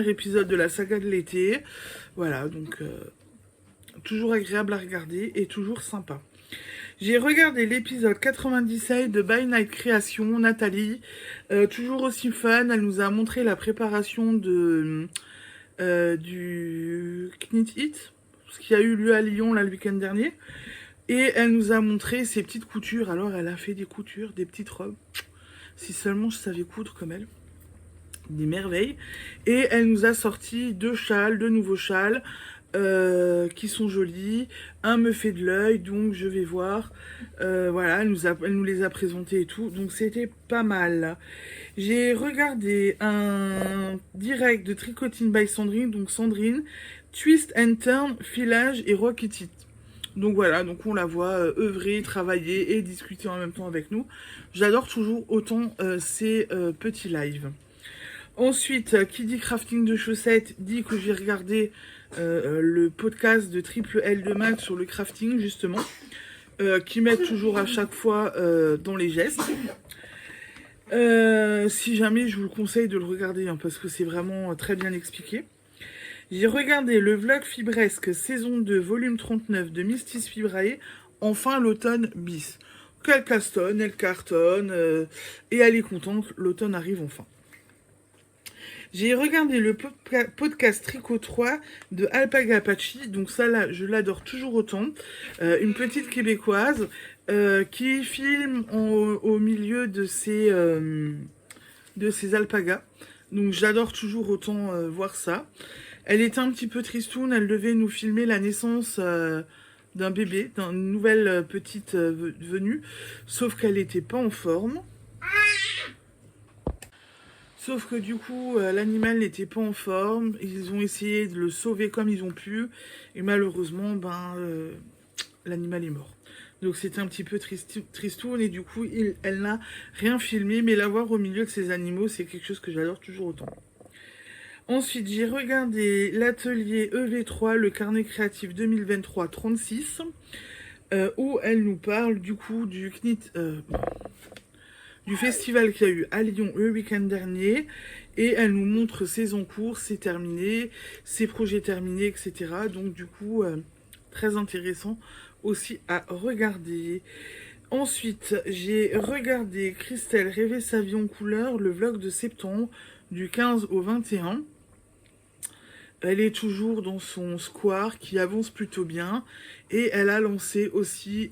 épisode de la saga de l'été. Voilà, donc toujours agréable à regarder et toujours sympa. J'ai regardé l'épisode 97 de By Night Création, Nathalie. Toujours aussi fun, elle nous a montré la préparation du Knit It, ce qui a eu lieu à Lyon là, le week-end dernier. Et elle nous a montré ses petites coutures. Alors elle a fait des coutures, des petites robes. Si seulement je savais coudre comme elle. Des merveilles. Et elle nous a sorti deux nouveaux châles. Qui sont jolis. Un me fait de l'œil, donc je vais voir. Voilà, elle nous les a présentés et tout. Donc c'était pas mal. J'ai regardé un direct de Tricotine by Sandrine. Donc Sandrine, Twist and Turn, Filage et Rocket It. Donc voilà, donc on la voit œuvrer, travailler et discuter en même temps avec nous. J'adore toujours autant ces petits lives. Ensuite, qui dit crafting de chaussettes, dit que j'ai regardé le podcast de Triple L de Max sur le crafting, justement, qui m'aide toujours à chaque fois dans les gestes. Si jamais, je vous le conseille de le regarder, hein, parce que c'est vraiment très bien expliqué. J'ai regardé le vlog Fibresque saison 2 volume 39 de Mystis Fibrae, enfin l'automne bis. Qu'elle castonne, elle cartonne, et elle est contente, l'automne arrive enfin. J'ai regardé le podcast Tricot 3 de Alpaga Apache. Donc ça là, je l'adore toujours autant. Une petite québécoise qui filme au milieu de ses alpagas. Donc j'adore toujours autant voir ça. Elle était un petit peu tristoune, elle devait nous filmer la naissance d'un bébé, d'une nouvelle petite venue, sauf qu'elle n'était pas en forme. Sauf que du coup, l'animal n'était pas en forme, ils ont essayé de le sauver comme ils ont pu, et malheureusement, l'animal est mort. Donc c'était un petit peu tristoun, et du coup, elle n'a rien filmé, mais la voir au milieu de ces animaux, c'est quelque chose que j'adore toujours autant. Ensuite, j'ai regardé l'atelier EV3, le carnet créatif 2023-36, où elle nous parle du coup du festival qu'il y a eu à Lyon le week-end dernier, et elle nous montre ses encours, ses terminés, ses projets terminés, etc. Donc du coup, très intéressant aussi à regarder. Ensuite, j'ai regardé Christelle rêver sa vie en couleur, le vlog de septembre, du 15 au 21. Elle est toujours dans son square qui avance plutôt bien. Et elle a lancé aussi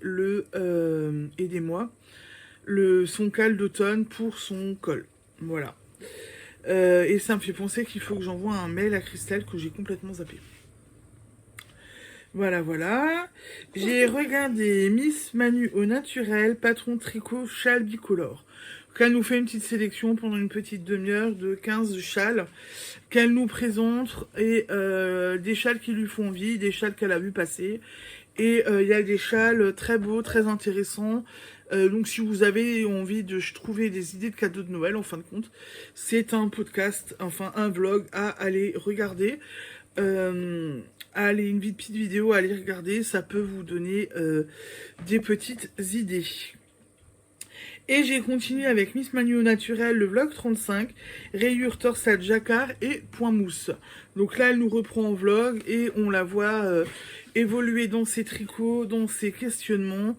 aidez-moi, son cal d'automne pour son col. Voilà. Et ça me fait penser qu'il faut que j'envoie un mail à Christelle que j'ai complètement zappé. Voilà, voilà. J'ai regardé Miss Manu au naturel, patron tricot, châle bicolore. Qu'elle nous fait une petite sélection pendant une petite demi-heure de 15 châles qu'elle nous présente, et des châles qui lui font envie, des châles qu'elle a vu passer. Et il y a des châles très beaux, très intéressants. Donc si vous avez envie de trouver des idées de cadeaux de Noël, en fin de compte, c'est un podcast, enfin un vlog à aller regarder. Une petite vidéo à aller regarder, ça peut vous donner des petites idées. Et j'ai continué avec Miss Manu au naturel, le vlog 35, rayures, torsade, jacquard et point mousse. Donc là, elle nous reprend en vlog et on la voit évoluer dans ses tricots, dans ses questionnements.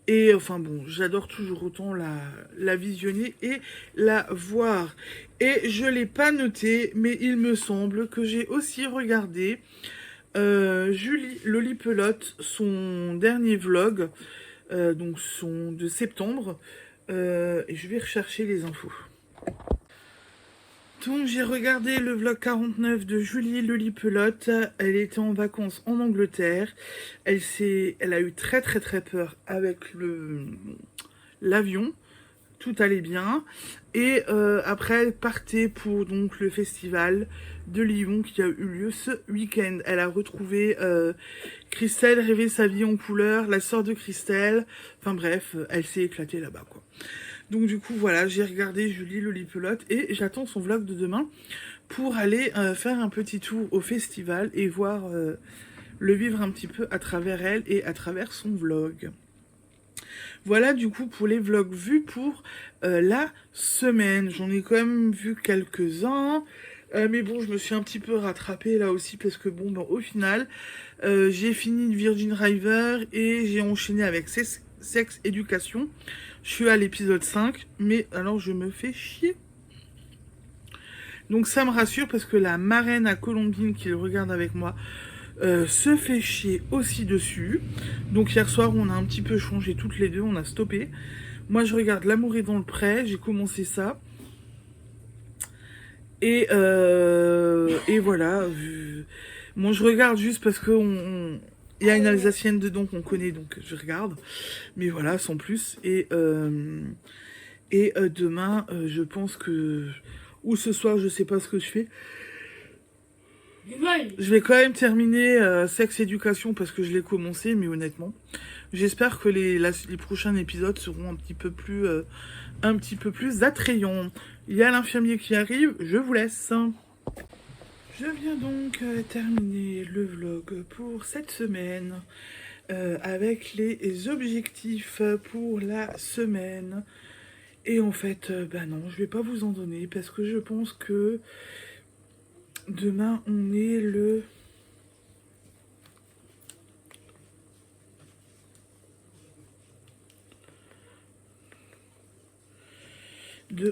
Et enfin bon, j'adore toujours autant la visionner et la voir. Et je ne l'ai pas noté, mais il me semble que j'ai aussi regardé Julie Lolipelote, son dernier vlog, donc de septembre. Et je vais rechercher les infos. Donc j'ai regardé le vlog 49 de Julie Lolipelote. Elle était en vacances en Angleterre. Elle a eu très très très peur avec l'avion. Tout allait bien. Et après elle partait pour donc le festival de Lyon qui a eu lieu ce week-end. Elle a retrouvé Christelle rêver sa vie en couleur, la sœur de Christelle. Enfin bref, elle s'est éclatée là-bas quoi. Donc du coup voilà, j'ai regardé Julie Lolipelote et j'attends son vlog de demain pour aller faire un petit tour au festival et voir le vivre un petit peu à travers elle et à travers son vlog. Voilà du coup pour les vlogs vus pour la semaine. J'en ai quand même vu quelques-uns. Mais bon, je me suis un petit peu rattrapée là aussi parce que bon, au final, j'ai fini Virgin River et j'ai enchaîné avec Sex Education. Je suis à l'épisode 5, mais alors je me fais chier. Donc ça me rassure parce que la marraine à Colombine qui le regarde avec moi se fait chier aussi dessus. Donc hier soir, on a un petit peu changé toutes les deux, on a stoppé. Moi, je regarde L'amour est dans le pré, j'ai commencé ça. Et voilà. Moi, je regarde juste parce que il y a une Alsacienne dedans qu'on connaît, donc je regarde. Mais voilà, sans plus. Et demain, je pense que... Ou ce soir, je sais pas ce que je fais. Je vais quand même terminer Sex Education parce que je l'ai commencé, mais honnêtement, j'espère que les prochains épisodes seront un petit peu plus attrayants. Il y a l'infirmier qui arrive, je vous laisse. Je viens donc terminer le vlog pour cette semaine avec les objectifs pour la semaine. Et en fait, non, je vais pas vous en donner parce que je pense que demain, on est le...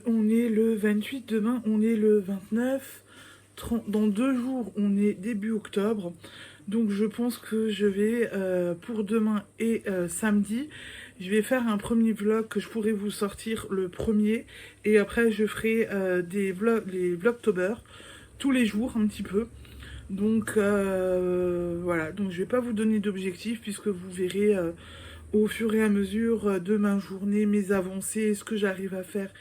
on est le 28, demain, on est le 29. dans 2 jours, on est début octobre. Donc je pense que je vais, pour demain et samedi, je vais faire un premier vlog que je pourrai vous sortir le premier. Et après, je ferai les vlogtober tous les jours un petit peu. Donc voilà, donc je vais pas vous donner d'objectif puisque vous verrez au fur et à mesure de ma journée mes avancées, ce que j'arrive à faire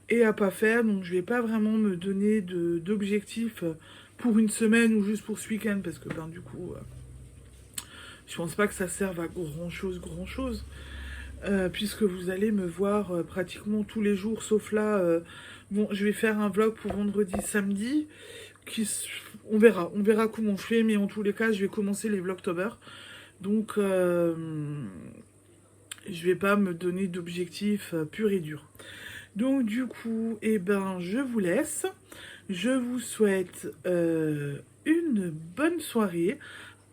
et à pas faire. Donc je vais pas vraiment me donner d'objectif pour une semaine ou juste pour ce week-end parce que ben du coup je pense pas que ça serve à grand chose puisque vous allez me voir pratiquement tous les jours sauf là bon je vais faire un vlog pour vendredi samedi on verra comment je fais, mais en tous les cas je vais commencer les vlogtober, donc je vais pas me donner d'objectif pur et dur. Donc du coup, eh ben je vous laisse, je vous souhaite une bonne soirée,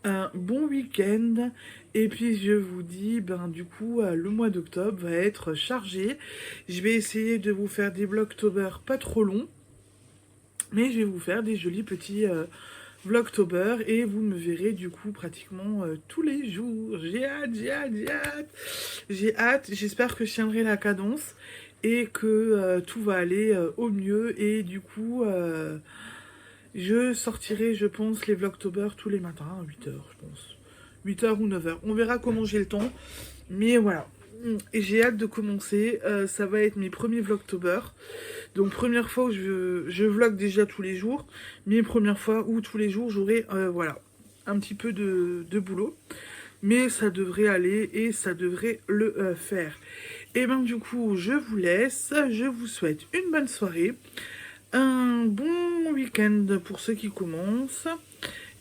un bon week-end, et puis je vous dis, ben du coup, le mois d'octobre va être chargé. Je vais essayer de vous faire des vlogtober pas trop longs, mais je vais vous faire des jolis petits vlogtober et vous me verrez du coup pratiquement tous les jours. J'ai hâte, j'espère que je tiendrai la cadence et que tout va aller au mieux et du coup je sortirai je pense les vlogtober tous les matins à 8h je pense. 8h ou 9h. On verra comment j'ai le temps, mais voilà. Et j'ai hâte de commencer, ça va être mes premiers vlogtober. Donc première fois où je vlog déjà tous les jours, mais première fois où tous les jours j'aurai voilà, un petit peu de boulot. Mais ça devrait aller et ça devrait le faire. Et ben du coup je vous laisse, je vous souhaite une bonne soirée, un bon week-end pour ceux qui commencent.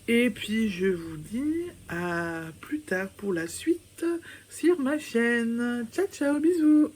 Et puis je vous dis à plus tard pour la suite sur ma chaîne. Ciao ciao, bisous.